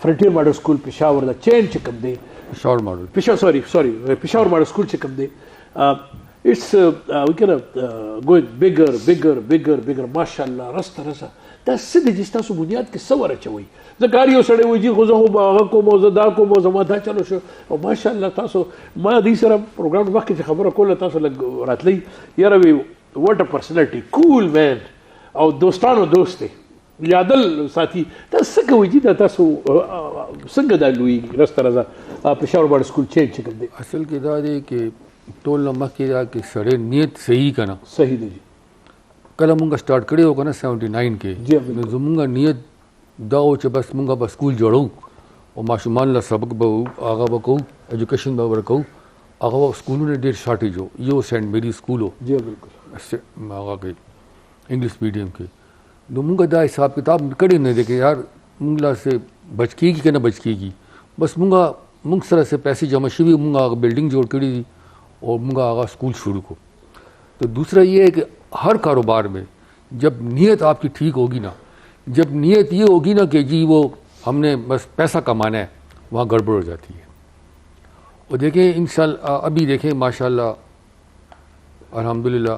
فرنټیر ماډل سکول پېښور د چین چې کوم دی پېښور ماډل پېښور ماډل سکول چې کوم دی اټس وی کنه ګوینګ بیګر ماشاء الله رسته رسه. دا څه دی چې تاسو بنیاد کې څه ورچوئ؟ ځکه هر یو سړی وایي خو زه خو هغه کوم او زه دا کوم او زما دا چلو شو. او ماشاء الله تاسو ما دې سره پروګرام وخت چې خبره کوله تاسو لږ راتلی یاره وی واټ ا پرسنالټي کول مین او دوستانو دوست دی یادل ساتي. دا څه کوي چې دا تاسو څنګه دا لوی رسته رضا پېښور ماډل سکول چینج چې کوم دی؟ اصل کې دا دی چې ټول نه مخکې دا کې سړی نیت صحیح که نه صحیح دی. کله مونږ سٹارټ کړی و که نه 79 کې نو زمونږ نیت دا و چې بس مونږ به سکول جوړو او ماشومان له سبق به هغه به کوو، ایجوکیشن به ورکوو. هغه سکولونه ډېر شارټیج و، یو سینټ میری سکول و هغه کې انګلیش میډیم کې. نو مونږ دا حساب کتاب کړی نه دی کہ یار مونږ لا سے بچ کېږي که نه بچ کېږي. بس مونږ سره سے پیسې جمع شوي، مونږ هغه بلډنګ جوړ کړی دي اور مونږ هغه سکول شروع کو. تو دوسرا یہ ہے کہ ہر کاروبار میں جب نیت آپ کی ٹھیک ہوگی نا، جب نیت یہ ہوگی نا کہ جی وہ ہم نے بس پیسہ کمانا ہے، وہاں گڑبڑ ہو جاتی ہے. اور دیکھیں انشاءاللہ ابھی دیکھیں ماشاءاللہ الحمدللہ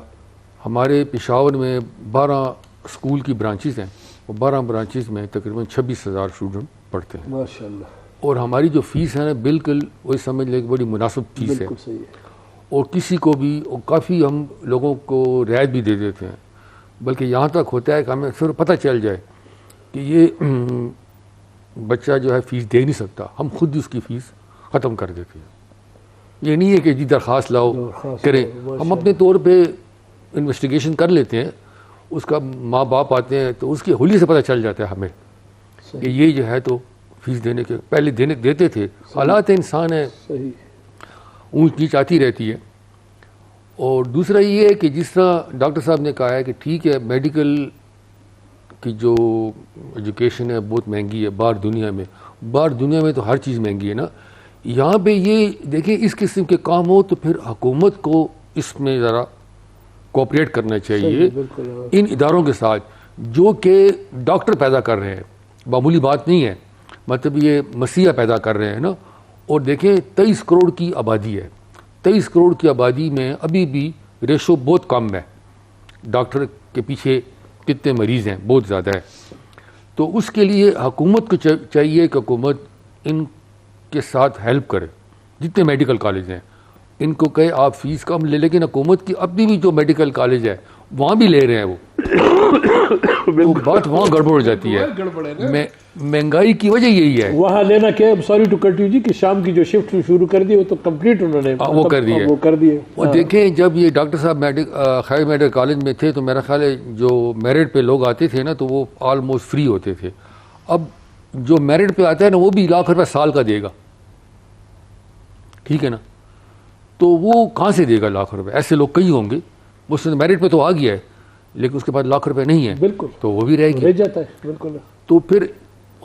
ہمارے پشاور میں 12 اسکول کی برانچز ہیں، اور 12 برانچز میں تقریباً 26,000 اسٹوڈنٹ پڑھتے ہیں ماشاءاللہ. اور ہماری جو فیس ہے نا بالکل وہی سمجھ لیں کہ بڑی مناسب فیس ہے، اور کسی کو بھی اور کافی ہم لوگوں کو رعایت بھی دے دیتے ہیں. بلکہ یہاں تک ہوتا ہے کہ ہمیں صرف پتہ چل جائے کہ یہ بچہ جو ہے فیس دے نہیں سکتا، ہم خود ہی اس کی فیس ختم کر دیتے ہیں. یہ نہیں ہے کہ جی درخواست لاؤ کریں، ہم اپنے طور پہ انویسٹیگیشن کر لیتے ہیں. اس کا ماں باپ آتے ہیں تو اس کی حلیے سے پتہ چل جاتا ہے ہمیں کہ یہ جو ہے تو فیس دینے کے پہلے دیتے تھے. حالات انسان ہے، اونچ نیچ آتی رہتی ہے. اور دوسرا یہ ہے کہ جس طرح ڈاکٹر صاحب نے کہا ہے کہ ٹھیک ہے میڈیکل کی جو ایجوکیشن ہے بہت مہنگی ہے باہر دنیا میں تو ہر چیز مہنگی ہے نا. یہاں پہ یہ دیکھیں اس قسم کے کام ہو تو پھر حکومت کو اس میں ذرا کوآپریٹ کرنا چاہیے ان اداروں کے ساتھ جو کہ ڈاکٹر پیدا کر رہے ہیں. معمولی بات نہیں ہے، مطلب یہ مسیحا پیدا کر رہے ہیں نا. اور دیکھیں 23 کروڑ کی آبادی ہے، 23 کروڑ کی آبادی میں ابھی بھی ریشو بہت کم ہے ڈاکٹر کے پیچھے کتنے مریض ہیں، بہت زیادہ ہے. تو اس کے لیے حکومت کو چاہیے کہ حکومت ان کے ساتھ ہیلپ کرے. جتنے میڈیکل کالج ہیں ان کو کہے آپ فیس کم لے، لیکن حکومت کی اپنی بھی جو میڈیکل کالج ہے وہاں بھی لے رہے ہیں وہ. تو بات وہاں گڑبڑ ہو جاتی ہے. مہنگائی کی وجہ یہی ہے. وہاں لینا کیا ہے، سوری ٹو کٹ یو جی، کہ شام کی جو شفٹ شروع کر دی وہ تو کمپلیٹ انہوں نے وہ کر دی ہے. اور دیکھیں جب یہ ڈاکٹر صاحب خیر میڈیکل کالج میں تھے تو میرا خیال ہے جو میرٹ پہ لوگ آتے تھے نا تو وہ آلموسٹ فری ہوتے تھے. اب جو میرٹ پہ آتا ہے نا وہ بھی لاکھ روپے سال کا دے گا، ٹھیک ہے نا. تو وہ کہاں سے دے گا لاکھ روپے؟ ایسے لوگ کئی ہوں گے. وہ میرٹ پہ تو آ گیا ہے لیکن اس کے بعد لاکھ روپے نہیں ہے، بالکل تو وہ بھی رہ جاتا ہے. بالکل. تو پھر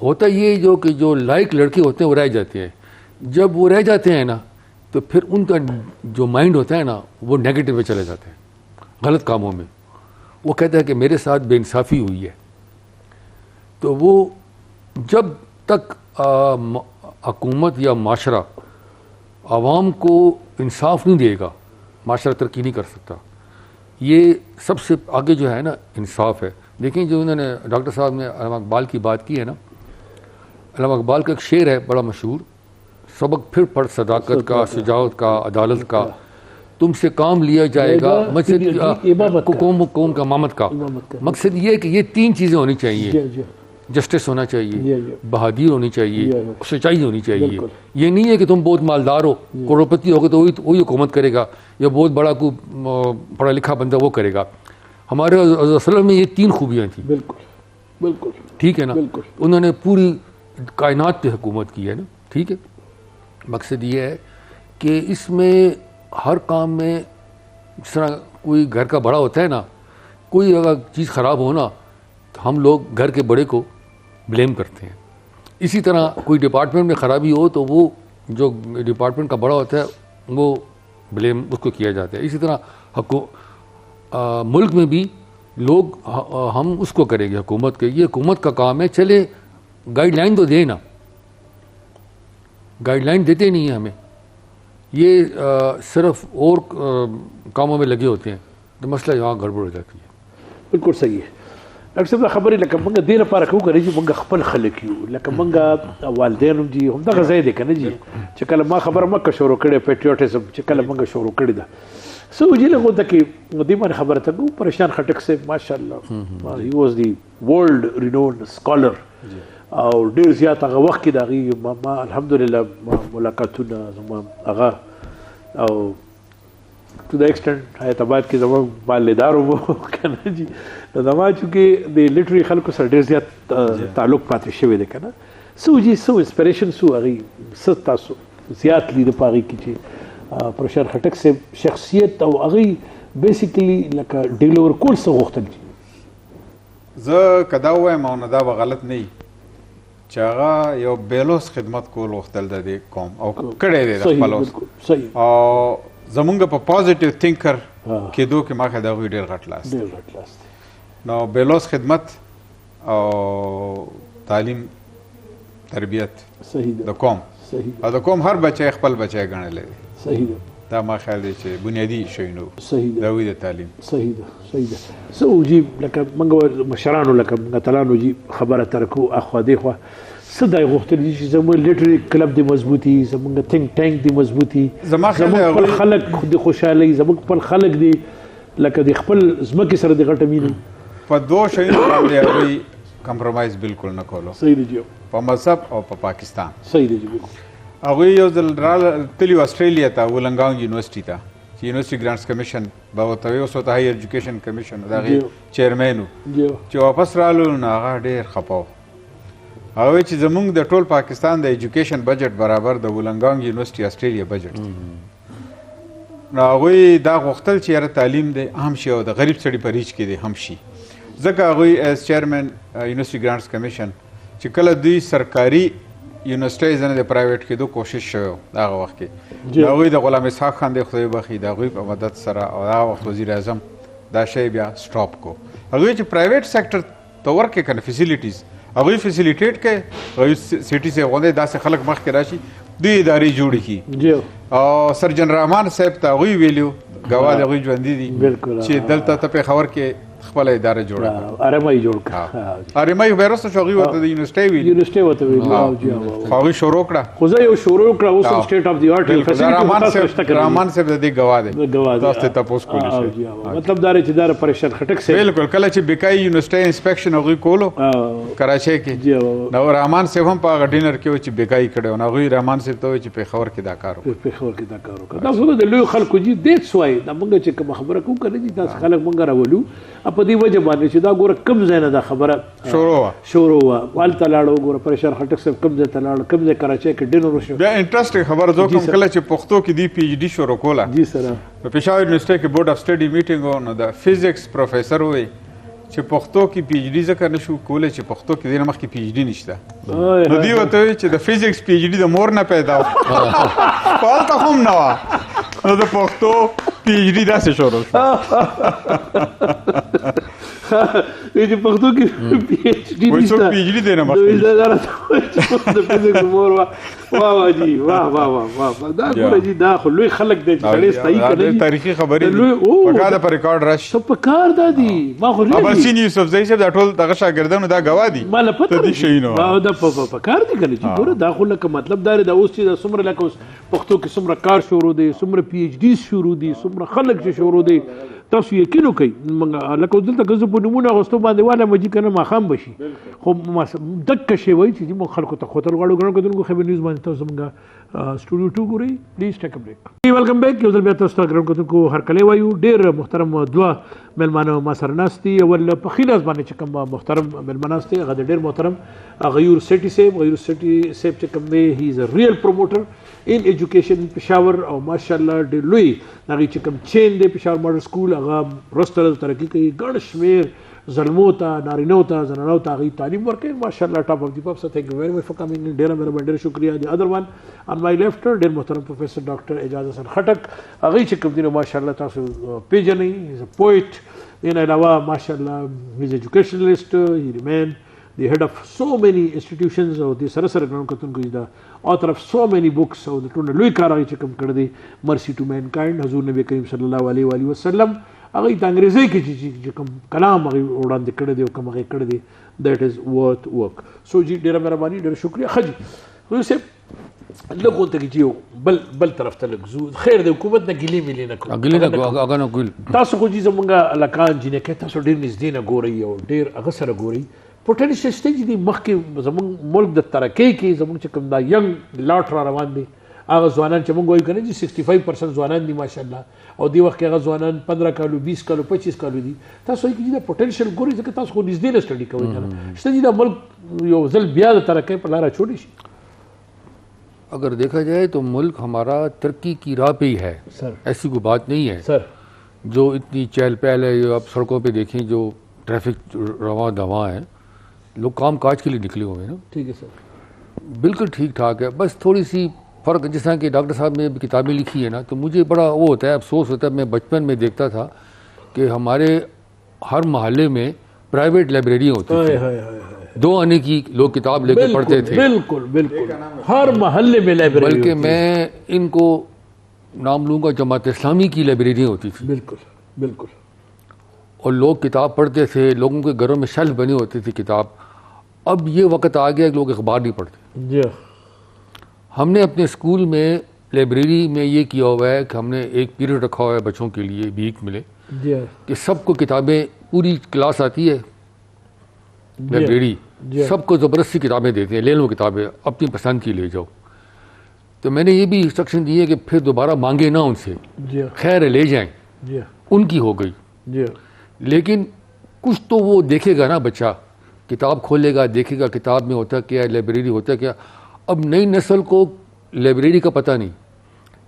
ہوتا یہ جو کہ جو لائق لڑکے ہوتے ہیں وہ رہ جاتے ہیں. جب وہ رہ جاتے ہیں نا تو پھر ان کا جو مائنڈ ہوتا ہے نا وہ نیگیٹو میں چلے جاتے ہیں، غلط کاموں میں. وہ کہتا ہے کہ میرے ساتھ بے انصافی ہوئی ہے. تو وہ جب تک حکومت یا معاشرہ عوام کو انصاف نہیں دے گا معاشرہ ترقی نہیں کر سکتا. یہ سب سے آگے جو ہے نا انصاف ہے. دیکھیں جو انہوں نے ڈاکٹر صاحب نے علامہ اقبال کی بات کی ہے نا، علامہ اقبال کا ایک شعر ہے بڑا مشہور، سبق پھر پڑھ صداقت کا، شجاعت کا، عدالت کا، تم سے کام لیا جائے گا مسجد قوم کا امامت کا. مقصد یہ ہے کہ یہ تین چیزیں ہونی چاہیے، جسٹس ہونا چاہیے، بہادر ہونی چاہیے، سچائی ہونی چاہیے. یہ نہیں ہے کہ تم بہت مالدار ہو، کروڑپتی ہوگے تو وہی حکومت کرے گا، یا بہت بڑا کوئی پڑھا لکھا بندہ وہ کرے گا. ہمارے وسلم میں یہ تین خوبیاں تھیں. بالکل ٹھیک ہے نا. انہوں نے پوری کائنات پہ حکومت کی ہے نا. ٹھیک ہے. مقصد یہ ہے کہ اس میں ہر کام میں جس طرح کوئی گھر کا بڑا ہوتا ہے نا، کوئی اگر چیز خراب ہو نا تو ہم لوگ گھر کے بڑے کو بلیم کرتے ہیں. اسی طرح کوئی ڈپارٹمنٹ میں خرابی ہو تو وہ جو ڈپارٹمنٹ کا بڑا ہوتا ہے وہ بلیم اس کو کیا جاتا ہے. اسی طرح ملک میں بھی لوگ ہم اس کو کریں گے حکومت کے، یہ حکومت کا کام ہے. چلے گائیڈ لائن تو دے نا، گائیڈ لائن دیتے نہیں ہیں ہمیں. یہ صرف اور کاموں میں لگے ہوتے ہیں تو مسئلہ یہاں گڑبڑ ہو جاتی ہے. بالکل صحیح ہے. ډاکټر صاحب دا خبرې لکه موږ دې لپاره کوو که نه چې موږ خپل خلک یو، لکه موږ والدین هم جي همدغه ځای دی که نه جي، چې کله ما خبره مکه شروع کړې پیټریوټزم چې کله موږ شروع کړې ده څه وجې لږ ته کې دې باندې خبره ته کوو. پریشان خټک صاحب ماشاء الله هی واز دی ورلډ رینون سکالر او ډېر زیات هغه وخت کې د هغې ما الحمدلله ملاقاتونه زما هغه او ټو د ایکسټنټ حیاتاباد کې زموږ بالدار وو که نه جي، نو زما چونکې د لیټري خلکو سره ډېر زیات تعلق پاتې شوی دی که نه. څه وجې څه انسپریشن څه هغې څه تاسو زیات لیده په هغې کې چې پرشان خټک صاحب شخصیت او هغې بیسیکلی لکه ډیلور کول څه غوښتل دي؟ زه که دا ووایم او نه دا به غلط نه وي چې هغه یو بیلوس خدمت کول غوښتل د دې قوم او کړی دی د خپل اوس، او زمونږ په پازیټیو تھنکر کېدو کې ما ښه د هغوی ډېر غټ لاس دی. نو بیلوس خدمت او تعلیم تربیت د قوم او د قوم هر بچی خپل بچی ګڼلی دی. صحیح ده. دا ما خیال دی چې بنیادي شیونه د هغوی د تعلیم. صحیح ده. څه وجي لکه موږ مشرانو لکه موږ اتلانو جي خبره ترکو اخوا دېخوا څه دا غوښتل دي چې زموږ لیټري کلب دې مضبوطي، زموږ تھنک ټینک دې مضبوطي، زموږ خپل خلک د خوشحالۍ، زموږ خپل خلک دي لکه د خپل ځمکې سره د غټه مینه. په دوه شیونو باندې هغوی کمپرومایز بالکل نه کولو. صحیح دی جی. په مذهب او په پاکستان. صحیح دی جی. هغوی یو ځل تلي اسټرالیا ته ولنګاونګ یونیورسټي ته چې یونیورسټي ګرانټس کمیشن به ورته وي، اوس ورته هایر ایجوکیشن کمیشن د هغې چیرمین و، چې واپس رالو نو هغه ډېر خفه و. هغه وایي چې زمونږ د ټول پاکستان د ایجوکیشن بجټ برابر د ولنګاونګ یونیورسټي اسټرالیا بجټ. نو هغوی دا غوښتل چې یاره تعلیم دی هم شي او د غریب سړي په ریچ کې دی هم شي. ځکه هغوی ایز چیرمین یونیورسټي ګرانټس کمیشن چې کله دوی سرکاري یونیورسټیز نه د پرایویټ کېدو کوشش شوی و هغه وخت کې، د هغوی د غلام اسحاق خان دی خدای بخښي د هغوی په مدد سره او هغه وخت وزیر اعظم دا شی بیا سټاپ کو. هغوی چې پرایویټ سیکټر ته ورکړې که نه فیسیلیټیز هغوی فیسیلیټیټ کړي، هغوی سټي سے غوندې داسې خلک مخکې راشي دوی ادارې جوړې کړي جی او سرجن رحمان صاحب ته هغوی ویلو ګواه د هغوی ژوندي دي بالکل چې دلته ته پېښور کې خپله اداره جوړه کړه ارمای جوړ کړه ارمای خو وروسته شو هغوی ورته د یونیورسټۍ ویلي یونیورسټي وته ویل جی خو هغوی شروع کړه خو زه یو شروع کړه اوس سټیټ اف دی آرټ رحمان صاحب د دې ګواه دی ګواه دی. تاسو ته تپوس کولی شئ مطلب دا دی چې دا پریشر خټک سي بالکل کله چې بیکای یونیورسټۍ انسپیکشن هغوی کولو کراچۍ کې جی نو رحمان صاحب هم په هغه ډینر کې و چې بیکای کړی و نو هغوی رحمان صاحب ته وایي چې پېښور کې دا کار وکړو په خبر کې دا کار وکړه دا څه د لوی خلکو جی دیټس وای دا موږ چې کوم خبره کوو کنه دي تاسو خلک موږ راولو په دې وجه باندې چې دا ګوره کم ځای نه دا خبره شروع وا والته لاړو ګوره پریشر خټک صاحب کم ځای ته لاړو کم ځای کراچۍ کې ډینر وشو بیا انټرسټ خبر زه کوم کله چې پښتو کې دی پی ایچ ډي شروع کوله جی سر په پېښور یونیورسټۍ کې بورډ اف سټډي میټینګ و نو د فزیکس پروفیسر وایي چې پښتو کې پی ایچ ډي ځکه نشو کولی چې پښتو کې دې نه مخکې پی ایچ ډي نشته نو دوی ورته وایي چې د فزیکس پی ایچ ډي د مور نه پیدا و خو هلته هم نه وه نو د پښتو پی ایچ ډي داسې شروع چې پښتو کې پی ایچ ډي وایي څوک پی ایچ ډي دی نه مخکې د فزیکس مور واه جی واه دا ګوره جی دا خو لوی خلک دی چې سړی ستایي کوي تاریخي خبرې دي پکار د پر ریکارډ راشي څه پکار دا دي ما خو اباسین یوسفزئی صاحب دا ټول دغه شاګردانو دا ګواه دي ما له پته دې شي نو دا پکار دي کنه چې ګوره دا خو لکه مطلب دا د اوس چې څومره لکه اوس پښتو کې څومره کار شروع دی څومره پی ایچ ډي شروع دي څومره خلک چې شروع دي تاسو یقین وکئ لکه اوس دلته که زه په نومونه اخیستو باندې وایم چې کنه ماښام به شي خو دقه شی وایي چې موږ خلکو ته خوتل غواړو ګرانو کتونکو خبر نیوز باندې تاسو زموږ سټوډیو 2 ګورئ پلیز ټیک ا بریک ویلکم بیک یو ځل بیا تاسو ته ګرانو کتونکو هرکلی وایو ډېر محترم دوه میلمانه ما سره ناست دي اول په ښي لاس باندې چې کوم محترم میلمه ناست دی هغه د ډېر محترم غیور سیټي صاحب چې کوم دی هی از ا ریل پروموټر ان ایجوکیشن پېښور او ماشاءالله ډېر لوی هغې چې کوم چین دی پېښور ماډل سکول هغه رسته ترقي کوي ګڼ شمېر زلمو ته نارینهو ته زنانو ته هغوی تعلیم ورکوي ماشاءالله ټاپ اف دی پاپ سر تھینک یو ویری مچ فار کمینګ ډېره مهرباني ډېره شکریه دی ادر ون آن مای لیفټ ډېر محترم پروفیسر ډاکټر اعجاز حسن خټک هغوی چې کوم دي نو ماشاءالله تاسو پیژنئ هی از ا پوئټ دې نه علاوه ماشاءالله هی از ایجوکیشنلیسټ هی ریمین the head of so many institutions او د سره سره ګرانو کتونکو دا author of so many books او د ټول لوی کار هغه چې کوم کړی دی مرسی ټو مینکایند حضور نبی کریم صلی الله علیه و آله وسلم هغه د انګریزي کې چې کوم کلام هغه وړاندې کړی دی او کوم هغه کړی دی that is worth work so جی ډیره مهرباني ډیره شکریہ خجی خو سه لګو ته کیږي بل طرف ته لګزو خیر د حکومت نه ګلی ملي نه کوي ګلی نه هغه نه ګل تاسو خو جی زمونږه لکان جنې کې تاسو ډیر نږدې نه ګورئ او ډیر هغه سره ګورئ پوټنشل سټیج دی مخکې زمونږ ملک د ترقۍ کې زمونږ چې کوم دا ینګ لاټ را روان دی هغه ځوانان چې موږ وایو که نه چې 65% ځوانان دي ماشاءالله او دې وخت کې هغه ځوانان 15 کالو 20 کالو 25 کالو دي تاسو وایي چې دا پوټنشل ګورئ ځکه تاسو خو نږدې نه سټډي کوئ که نه شته چې دا ملک یو ځل بیا د ترقۍ په لاره چھوڑی شي اگر دیکھا جائے تو ملک ہمارا ترقی کی راہ پہ ہی ہے سر ایسی کوئی بات نہیں ہے سر جو اتنی چہل پہل ہے جو آپ سڑکوں پہ دیکھیں جو ٹریفک رواں دواں ہے لوگ کام کاج کے لیے نکلے ہوئے ہیں نا ٹھیک ہے سر بالکل ٹھیک ٹھاک ہے بس تھوڑی سی فرق جس طرح کہ ڈاکٹر صاحب نے کتابیں لکھی ہیں نا تو مجھے بڑا وہ ہوتا ہے افسوس ہوتا ہے میں بچپن میں دیکھتا تھا کہ ہمارے ہر محلے میں پرائیویٹ لائبریریاں ہوتی تھیں 2 آنے کی لوگ کتاب لے کے پڑھتے تھے بالکل بالکل ہر محلے میں لائبریری بلکہ میں ان کو نام لوں گا جماعت اسلامی کی لائبریریاں ہوتی تھیں بالکل بالکل اور لوگ کتاب پڑھتے تھے لوگوں کے گھروں میں شیلف بنی ہوتی تھی کتاب اب یہ وقت آ گیا کہ لوگ اخبار نہیں پڑھتے جی ہم نے اپنے اسکول میں لائبریری میں یہ کیا ہوا ہے کہ ہم نے ایک پیریڈ رکھا ہوا ہے بچوں کے لیے ویک ملے جی کہ سب کو کتابیں پوری کلاس آتی ہے لائبریری سب کو زبردستی کتابیں دیتے ہیں لے لو کتابیں اپنی پسند کی لے جاؤ تو میں نے یہ بھی انسٹرکشن دی ہے کہ پھر دوبارہ مانگے نہ ان سے جی خیر ہے لے جائیں جی ان کی ہو گئی جی لیکن کچھ تو وہ دیکھے گا نا بچہ کتاب کھولے گا دیکھے گا کتاب میں ہوتا کیا ہے لائبریری ہوتا کیا اب نئی نسل کو لائبریری کا پتہ نہیں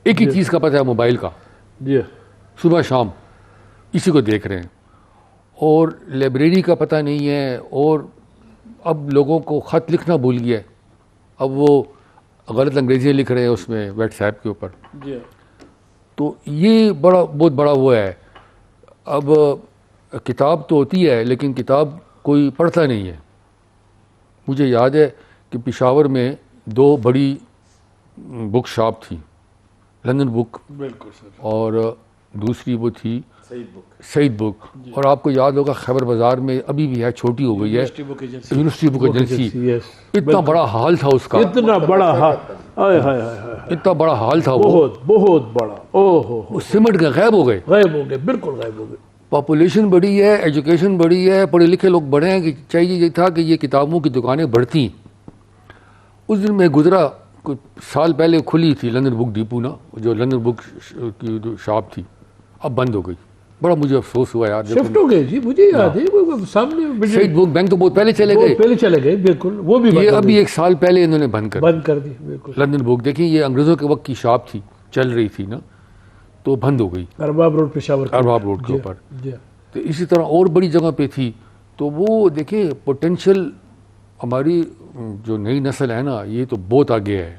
ایک ہی چیز کا پتہ ہے موبائل کا جی صبح شام اسی کو دیکھ رہے ہیں اور لائبریری کا پتہ نہیں ہے اور اب لوگوں کو خط لکھنا بھول گیا ہے اب وہ غلط انگریزیاں لکھ رہے ہیں اس میں واٹس ایپ کے اوپر جی تو یہ بہت بڑا وہ ہے اب کتاب تو ہوتی ہے لیکن کتاب کوئی پڑھتا نہیں ہے مجھے یاد ہے کہ پشاور میں 2 بڑی بک شاپ تھی لندن بک, بالکل سر, اور دوسری وہ تھی سعید بک, اور آپ کو یاد ہوگا خیبر بازار میں ابھی بھی ہے, چھوٹی ہو گئی ہے, یونیورسٹی بک ایجنسی. اتنا بڑا ہال تھا اس کا, اتنا بڑا ہال, اتنا بڑا ہال تھا, بہت بہت بڑا, وہ سمٹ گئے, غائب ہو گئے, بالکل غائب ہو گئے. پاپولیشن بڑی ہے, ایجوکیشن بڑی ہے, پڑھے لکھے لوگ بڑھے ہیں, کہ چاہیے یہ تھا کہ یہ کتابوں کی دکانیں بڑھتی. اس دن میں گزرا, کچھ سال پہلے کھلی تھی لندن بک ڈیپو نا, جو لندن بک کی جو شاپ تھی, اب بند ہو گئی. بڑا مجھے افسوس ہوا یار, شفٹ ہو گئے جی, مجھے یاد ہے سامنے سعید بک بینک تو بہت پہلے چلے گئے, بالکل, وہ بھی یہ ابھی 1 سال پہلے انہوں نے بند کر دی. بالکل, لندن بک دیکھیں, یہ انگریزوں کے وقت کی شاپ تھی, چل رہی تھی نا, تو بند ہو گئی ارباب روڈ پشاور, ارباب روڈ کے اوپر. تو اسی طرح اور بڑی جگہ پہ تھی. تو وہ دیکھیں پوٹینشیل ہماری جو نئی نسل ہے نا, یہ تو بہت آگے ہے.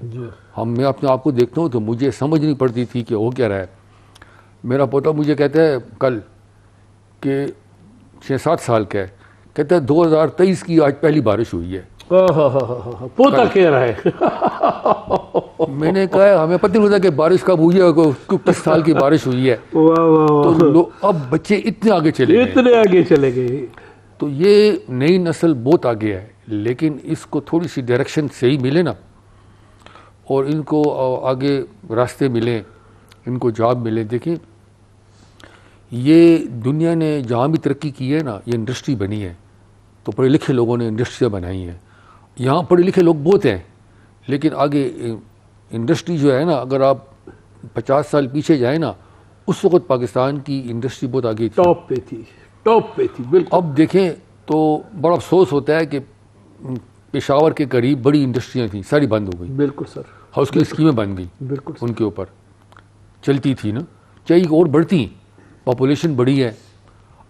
میں اپنے آپ کو دیکھتا ہوں تو مجھے سمجھ نہیں پڑتی تھی کہ وہ کیا رہا ہے. میرا پوتا مجھے کہتا ہے کل کہ 6-7 سال کا ہے, کہتا ہے 2023 کی آج پہلی بارش ہوئی ہے. پوتا کہہ رہا ہے. میں نے کہا ہمیں پتہ نہیں ہوتا کہ بارش کب ہوئی ہے, کس سال کی بارش ہوئی ہے. تو اب بچے اتنے آگے چلے گئے. تو یہ نئی نسل بہت آگے ہے, لیکن اس کو تھوڑی سی ڈائریکشن صحیح ملے نا, اور ان کو آگے راستے ملیں, ان کو جاب ملے. دیکھیں یہ دنیا نے جہاں بھی ترقی کی ہے نا, یہ انڈسٹری بنی ہے, تو پڑھے لکھے لوگوں نے انڈسٹریاں بنائی ہیں. یہاں پڑھے لکھے لوگ بہت ہیں, لیکن آگے انڈسٹری جو ہے نا, اگر آپ 50 سال پیچھے جائیں نا, اس وقت پاکستان کی انڈسٹری بہت آگے تھی, ٹاپ پہ تھی. بالکل, اب دیکھیں تو بڑا افسوس ہوتا ہے کہ پشاور کے قریب بڑی انڈسٹریاں تھیں, ساری بند ہو گئی. بالکل سر, ہاؤس کی اسکیمیں بن گئی, بالکل ان کے اوپر چلتی تھی نا, چاہیے اور بڑھتی, پاپولیشن بڑی ہے.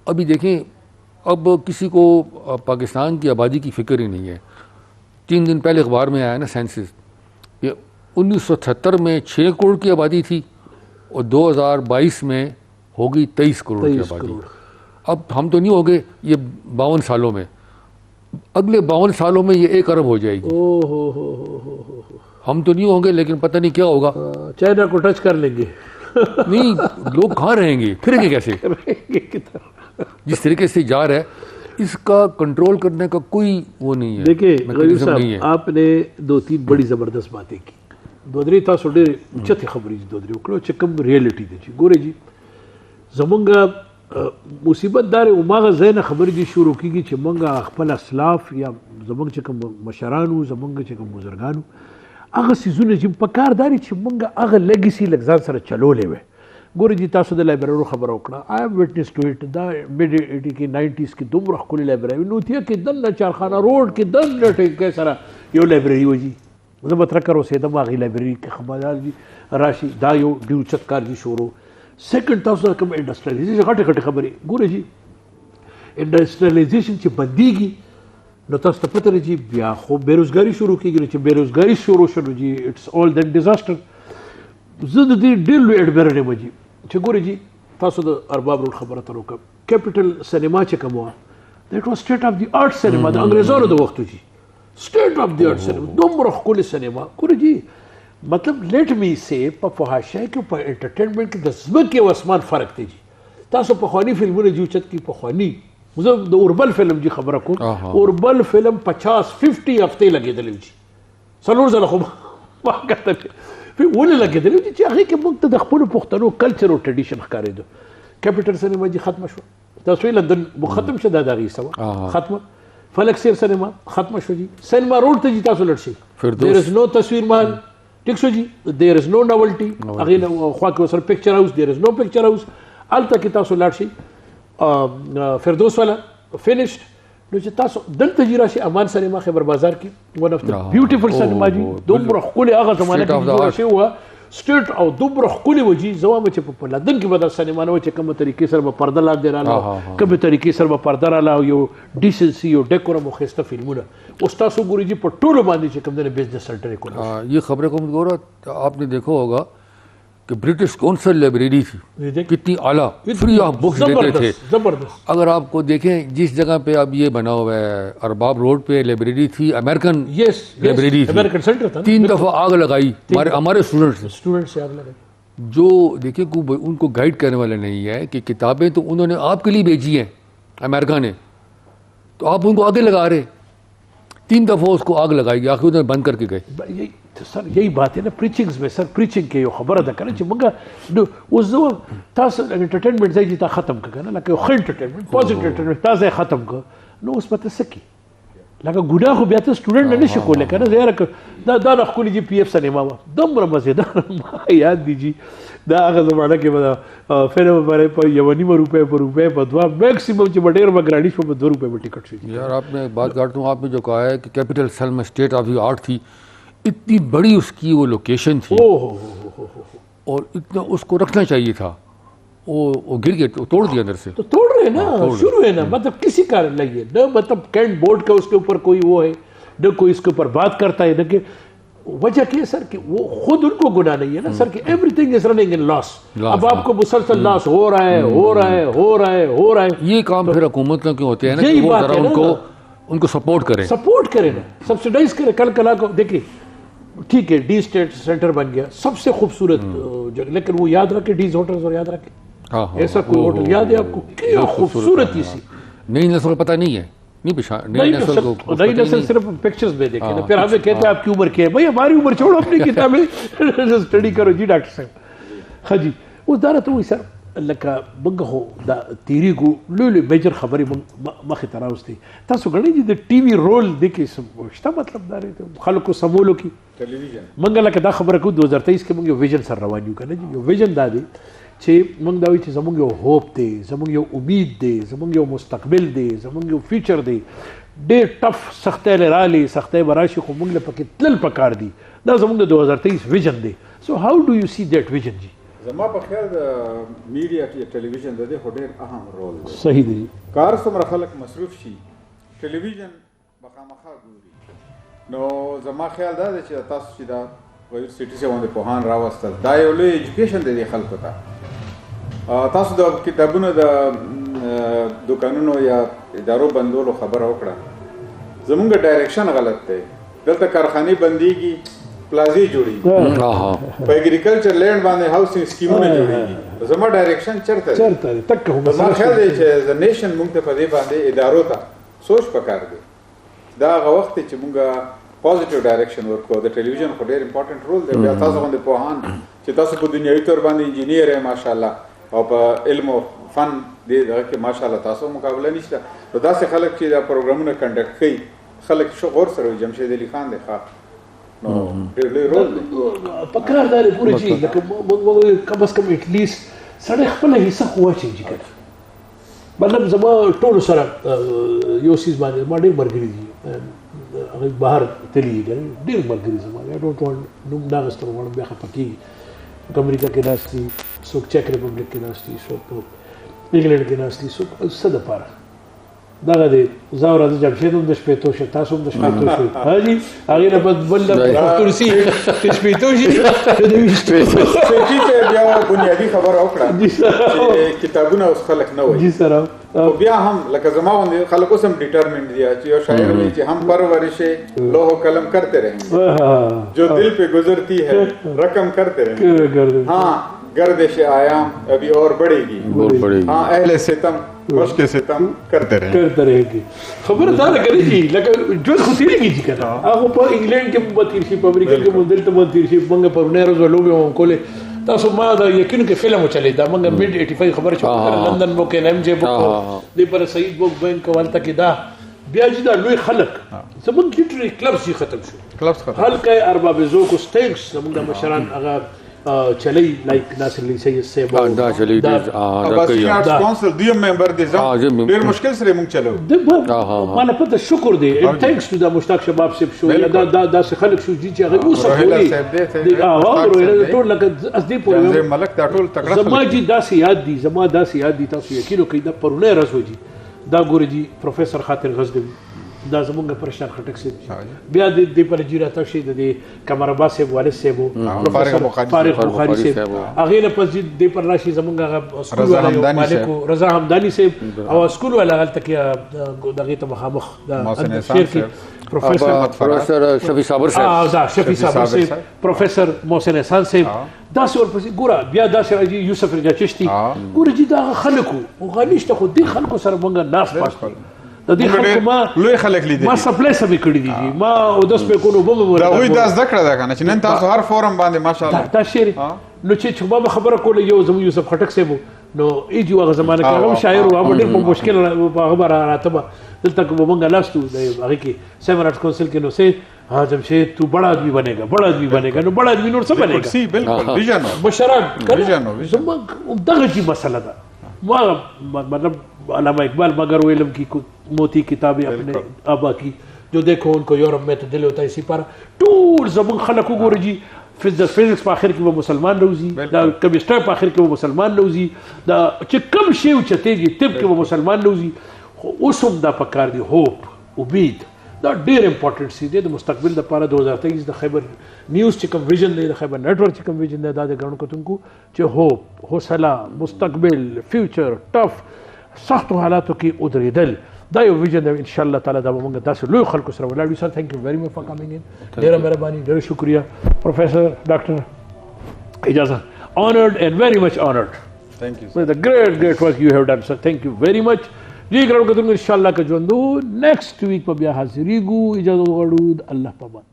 ابھی دیکھیں اب کسی کو پاکستان کی آبادی کی فکر ہی نہیں ہے. 3 دن پہلے اخبار میں آیا نا سینسس, کہ 1978 میں 6 کروڑ کی آبادی تھی, اور 2022 میں ہوگی 23 کروڑ کی آبادی. اب ہم تو نہیں ہو گئے یہ 52 سالوں میں, اگلے 52 سالوں میں یہ 1 ارب ہو جائے گی. ہم تو نہیں ہوں گے, لیکن پتہ نہیں کیا ہوگا, چائنا کو ٹچ کر لیں گے. نہیں, لوگ کہاں رہیں گے, پھریں گے کیسے؟ جس طریقے سے جا رہا ہے, اس کا کنٹرول کرنے کا کوئی وہ نہیں ہے. دیکھیں غریب صاحب, آپ نے 2-3 بڑی زبردست باتیں کی. دودری تاسو ډېر چته خبرې دودری وکړو چې کوم ریالټي دی چې ګورې جی زمونږ مصیبت دار او ماغه زینه خبرې دي شروع کیږي چې مونږ خپل اسلاف یا زمونږ چې کوم مشرانو زمونږ چې کوم بزرګانو هغه سيزونه چې په کار داري چې مونږ هغه لیګسي لګزان سره چلولې وي. ګورې جی تاسو د لایبرری خبره وکړه, آی ایم وټنس ټو اټ. دا میډ 80 کې 90s کې دومره ښکلې لایبرری نو تیا کې دنه چارخانه روډ کې دنه ټینګه سره یو لایبرری وځي. زه به ترکر اوسېدم هغې لایبرری کې خبردار جي راشي, دا یو ډېر اوچت کار جي شروع. سیکنډ تاسو کوم انډسټریالایزیشن غټې غټې خبرې ګورئ جي, انډسټریالایزیشن چې بندېږي نو تاسو ته پته لري بیا خو بېروزګاري شروع کېږي. نو چې بېروزګاري شروع شو نو جي اټس آل دین ډیزاسټر. زه د دې ډېر لوی اډمیر یم جي چې ګورئ جي تاسو د ارباب روډ خبره تر وکړه, کیپټل سینما چې کوم وه دیټ واز سټیټ اف دی آرټ سینما د انګریزانو د وختو جي, سټیټ اف دی آرټ سینما, دومره ښکلې سینما. ګورئ جي مطلب لیٹ می سے په فحاشۍ کې په انټرټینمنټ کې د ځمکې او اسمان فرق دی جي. تاسو پخواني فلمونه جي اوچت کې پخواني, زه د اوربل فلم جي خبره کوم, اوربل فلم 50-50 هفتې لګېدلی جي, 4 ځله خو ما کتلی ولې لګېدلی جي چې هغې کې موږ ته د خپلو پښتنو کلچر او ټریډیشن ښکارېده. کیپټل سینما جي ختمه شوه, تاسو یې لندن ختم شه, دا د هغې سوه ختمه. فلک سیر سینما ختمه شو جي. سینما روډ ته جي تاسو لړ شئ, دیر از نو تصویر محل, ٹھیک شو جی, دیر از نو ناولٹی, هغې خوا کې ورسره پکچر هاوس, دیر از نو پکچر هاوس, هلته کې تاسو لاړ شئ فردوس والا فینشډ. نو چې تاسو دلته جي راشئ امان سینما خیبر بازار کې, ون اف د بیوټیفل سینما جي, دومره ښکلې هغه زمانه کې جوړه شوې وه سټیټ او دومره ښکلې وه جي. زه وایم چې په لندن کې به دا سینما نه وه چې کومه طریقې سره به پرده لاندې راله, کومې طریقې سره به پرده راله, او یو ډیسنسي یو ډیکورم او ښایسته فلمونه. اوس تاسو ګورئ جي په ټولو باندې چې کوم دی بزنس سینټر یې کړی. یہ خبریں کو آپ نے دیکھا ہوگا کہ برٹش کونسل لائبریری تھی، کتنی اعلیٰ، فری آف بکس دیتے تھے. زبردست. اگر آپ کو دیکھیں جس جگہ پہ اب یہ بنا ہوا ہے ارباب روڈ پہ لائبریری تھی، امریکن لائبریری تھی، امریکن سینٹر تھا. 3 دفعہ آگ لگائی ہمارے اسٹوڈنٹ سے آگ لگائی. جو دیکھیں ان کو گائیڈ کرنے والے نہیں ہے کہ کتابیں تو انہوں نے آپ کے لیے بھیجی ہیں امریکہ نے، تو آپ ان کو آگے لگا رہے. 3 دفعہ اس کو آگ لگائی گئی، آخر انہوں نے بند کر کے گئے. سر یہی بات ہے نا پریچنگز میں. سر پریچنگ کے خبر ده کنه چې موږ اوس زو تاسو انټرټینمنت ځای چې تا ختم کړه نه، لکه خو انټرټینمنت پوزټیو انټرټینمنت تاسو ختم کړه، نو اوس پته سکی لکه ګناه خو بیا ته سټوډنټ نه نشي کولای کنه. زه دا نه خولي جی پی ایف سنیما و دومره مزیدار ما یاد دی جی دا هغه زمانہ کې به فلم باندې په 1.5 روپے په روپے په دوا میکسیمم چې ډېر بګراډي شو په 2 روپے په ټیکټ شي. یار آپ نے بات کاٹتا ہوں، آپ نے جو کہا ہے کہ کیپٹل سیل میں اسٹیٹ آف دی آرٹ تھی، اتنی بڑی اس کی وہ لوکیشن تھی اور اتنا اس کو رکھنا چاہیے تھا. وہ گر گئے، توڑ دیا اندر سے. تو توڑ رہے نا، شروع ہے نا، مطلب کسی کا نہیں ہے نہ، مطلب کینٹ بورڈ کا اس کے اوپر کوئی وہ ہے نہ، کوئی اس کے اوپر بات کرتا ہے نہ. کہ وجہ کیا ہے سر کہ وہ خود ان کو گناہ نہیں ہے نا سر کہ ایوری تھنگ از رننگ ان لاس. اب آپ کو مسلسل لاس ہو رہا ہے ہو رہا ہے ہو رہا ہے ہو رہا ہے. یہ کام پھر حکومت کے ہوتے ہیں نا کہ وہ ذرا ان کو سپورٹ کریں، سپورٹ کریں نا، سبسیڈائز کریں. کل کو دیکھیں ٹھیک ہے ڈی اسٹیٹ سینٹر بن گیا، سب سے خوبصورت جگہ، لیکن وہ یاد رکھے ڈیز ہوٹلز اور یاد رکھے ایسا کوئی ہوٹل یاد ہے آپ کو؟ کیا خوبصورتی سی. نئی نسل کو پتہ نہیں ہے، نئی نسل صرف پکچرز میں دیکھے نا، پھر ہمیں کہتے ہیں آپ کی عمر کیا ہے. بھائی ہماری عمر چھوڑو، اپنی کتابیں اسٹڈی کرو جی ڈاکٹر صاحب. ہاں جی اوس دا راته وایي سر لکه موږ خو دا تیریږو لوی میجر خبرې مخې ته راوستې. تاسو ګڼئ چې د ټي وي رول دی کې شته، مطلب دا دی خلکو سمولو کې ټلویزیون. موږ لکه دا خبره کوو 2023 کې موږ یو ویژن سره روان یو که نه. یو ویژن دا دی چې موږ دا وایو چې زموږ یو هوپ دی، زموږ یو امید دی، زموږ یو مستقبل دی، زموږ یو فیوچر دی. ډېر ټف سختۍ راغلي، سختۍ به راشي، خو موږ له پکې تلل پکار دي. دا زموږ د 2023 ویژن دی. سو هاو ډو یو سی دیٹ ویژن جی؟ زما په خیال د میډیا کې ټلویزیون د دې خو ډېر اهم رول دی. صحیح دی. کار څومره خلک مصروف شي ټلویزیون مخامخا ګوري. نو زما خیال دا دی چې تاسو چې دا وایو سټي سي باندې پوهان راوستل، دا یو لوی ایجوکیشن دی خلکو ته. تاسو د کتابونو د دوکانونو یا ادارو بندولو خبره وکړه، زمونږ ډایرکشن غلط دی. دلته کارخانې بندېږي، پلازې جوړېږي، په اګریکلچر لینډ باندې هاوسینګ سکیمونه جوړېږي. زما ډایرکشن چېرته دی؟ زما خیال دی چې د نیشن موږ ته په دې باندې ادارو ته سوچ پکار دی. دا هغه وخت دی چې موږ پازیټیو ډایرکشن ورکړو. د ټلویزیون خو ډېر امپورټنټ رول دی. بیا تاسو باندې پوهان چې تاسو په دنیوي طور باندې انجینیر یې ماشاءالله، او په علم او فن دې دغه کې ماشاءالله تاسو مقابله نشته. نو داسې خلک چې دا پروګرامونه کنډکټ کوي، خلک شغور سره وي. جمشید علي خان دی ښه، نو ډېر لوی رول دی. پکار دا دی پوره چې لکه موږ کم از کم ایټ لیست سړی خپله حصه خو واچوي چې کنه. مطلب زما ټولو سره یو څیز باندې زما ډېر ملګري دي، هغوی بهر تللي دي، ډېر ملګري زما. آی ډونټ وانټ نوم نه اخیستل غواړم، بیا خفه کېږي. څوک امریکا کې ناست دي، څوک چیک ریپبلک کې ناست دي، څوک انګلینډ کې ناست دي، څوک څه دپاره دغه دی. زه او راځه جمشید هم د شپېتو شو، تاسو هم د شپېتو شو. ها جي هغې نه بس بل پښتون سي چې شپېتو شي سټي ته بیا بنیادي خبره وکړه چې کتابونه اوس خلک نه وایي. جی سر. بیا هم لکه زما باندې خلک اوس هم ډیټرمنټ دي چې یو شاعر وایي چې ہم پرورش لوح و قلم کرتے رہیں گے، جو دل پہ گزرتی ہے رقم کرتے رہیں گے. ہاں گردش آیام ابھی اور بڑھے گی، ہاں اہل ستم مشق ستم کرتے رہیں گے. خبر دا نه کوي جی لکه ژوند خو تېرېږي چې که نه هغه په انګلینډ کې به تېر شي، په امریکا کې به دلته به تېر شي. موږ پرونی ورځ لوبې مو کولې، تاسو ما دا یقین کې فلم وچلېده، موږ میډ 85 خبره چې لندن بوک ایم جے بوک دې پر سعید بوک بینک والته کې دا بیا چې دا لوی خلک زموږ لیټرري کلبس یې ختم شو. حلقه ارباب ذوق و سټینکس زموږ د مشران هغه چلی لایک ناصر علی سید صاحب دا چلی کونسل دیم ممبر دي. ډېر مشکل سره موږ چلو. مالا پته شکر دی تھینکس ټو دا مشتاق شباب صاحب شو یا دا خلک شو چې هغه اوس کوي. ټول لکه اس دې پورې ملک دا ټول تکړه زما جی داسې یاد دي، زما داسې یاد دي. تاسو یقین وکړئ دا پرونی ورځ و جی دا ګورې جی پروفیسر خاطر غزنوي دا زمونږ پرشتار خټک صاحب بیا د پر جیرا تشي د کمر عباس صاحب والد صاحب فارغ بخاری صاحب هغه نه پس د پر راشي زمونږ سکول والا مالک رضا حمدانی صاحب او سکول والا غلطه کې دغه ته مخامخ د شیر کې پروفیسر شفیع صابر صاحب شفیع صابر صاحب پروفیسر محسن احسان صاحب دا څور پسې ګوره بیا دا سره یوسف رجا چشتي ګوره چې دا خلکو او غنيشته خو دې خلکو سره مونږ ناس پاس د دې خلکو ما لوی خلک لیدل ما سپلای سمې کړی دي ما او د سپې کو نو بم دا وې دا ذکر دا کنه چې نن تاسو هر فورم باندې ماشاءالله دا شعر نو چې ما خبره کوله یو زمو یوسف خټک صاحب نو ایجو هغه زمانه کې هغه شاعر او هغه ډېر په مشکل هغه راته دلته کو مونږ لاستو د هغه کې سیمن آرټس کونسل کې نو سه ہاں جمشید تو بڑا آدمی بنے گا بڑا آدمی بنے گا نو بڑا آدمی نور سب بنے گا سی بالکل ویژن مشران دغه کی مسئلہ دا مطلب علامہ اقبال مگر علم کی موتی کتابیں اپنے آبا کی جو دیکھو ان کو یورپ میں تو دل ہوتا ہے اسی پارا ټول زمون خلق وګورئ جی فزکس په اخر کې به مسلمان روزي دا کیمستري په اخر کې به مسلمان روزي دا چې کم شی او چتهږي طب کې به مسلمان روزي اوس هم دا پکار دی هوپ امید دا ډېر امپورټنٹ سی دی د مستقبل د پاره 2023 د خیبر نیوز چې کوم ویژن دی د خیبر نیټورک چې کوم ویژن دی دا د ګڼو کتونکو چې هوپ حوصله مستقبل فیوچر ټف سختو حالاتو کې ودرېدل دا یو ویژن دی ان شاء الله تعالی دا موږ داسې لوی خلکو سره ولاړ یو سر ثانک یو ویری مچ فار کمینګ ان ډېره مهرباني ډېر شکریہ پروفیسر ډاکټر اجازت honored and very much honored. Thank you, sir. With the great work you have done, sir. Thank you very much. جی ګرانو کتونکو ان شاء الله که ژوندو نیکسٹ ویک په بیا حاضرېږو اجازه غواړو د الله په امان.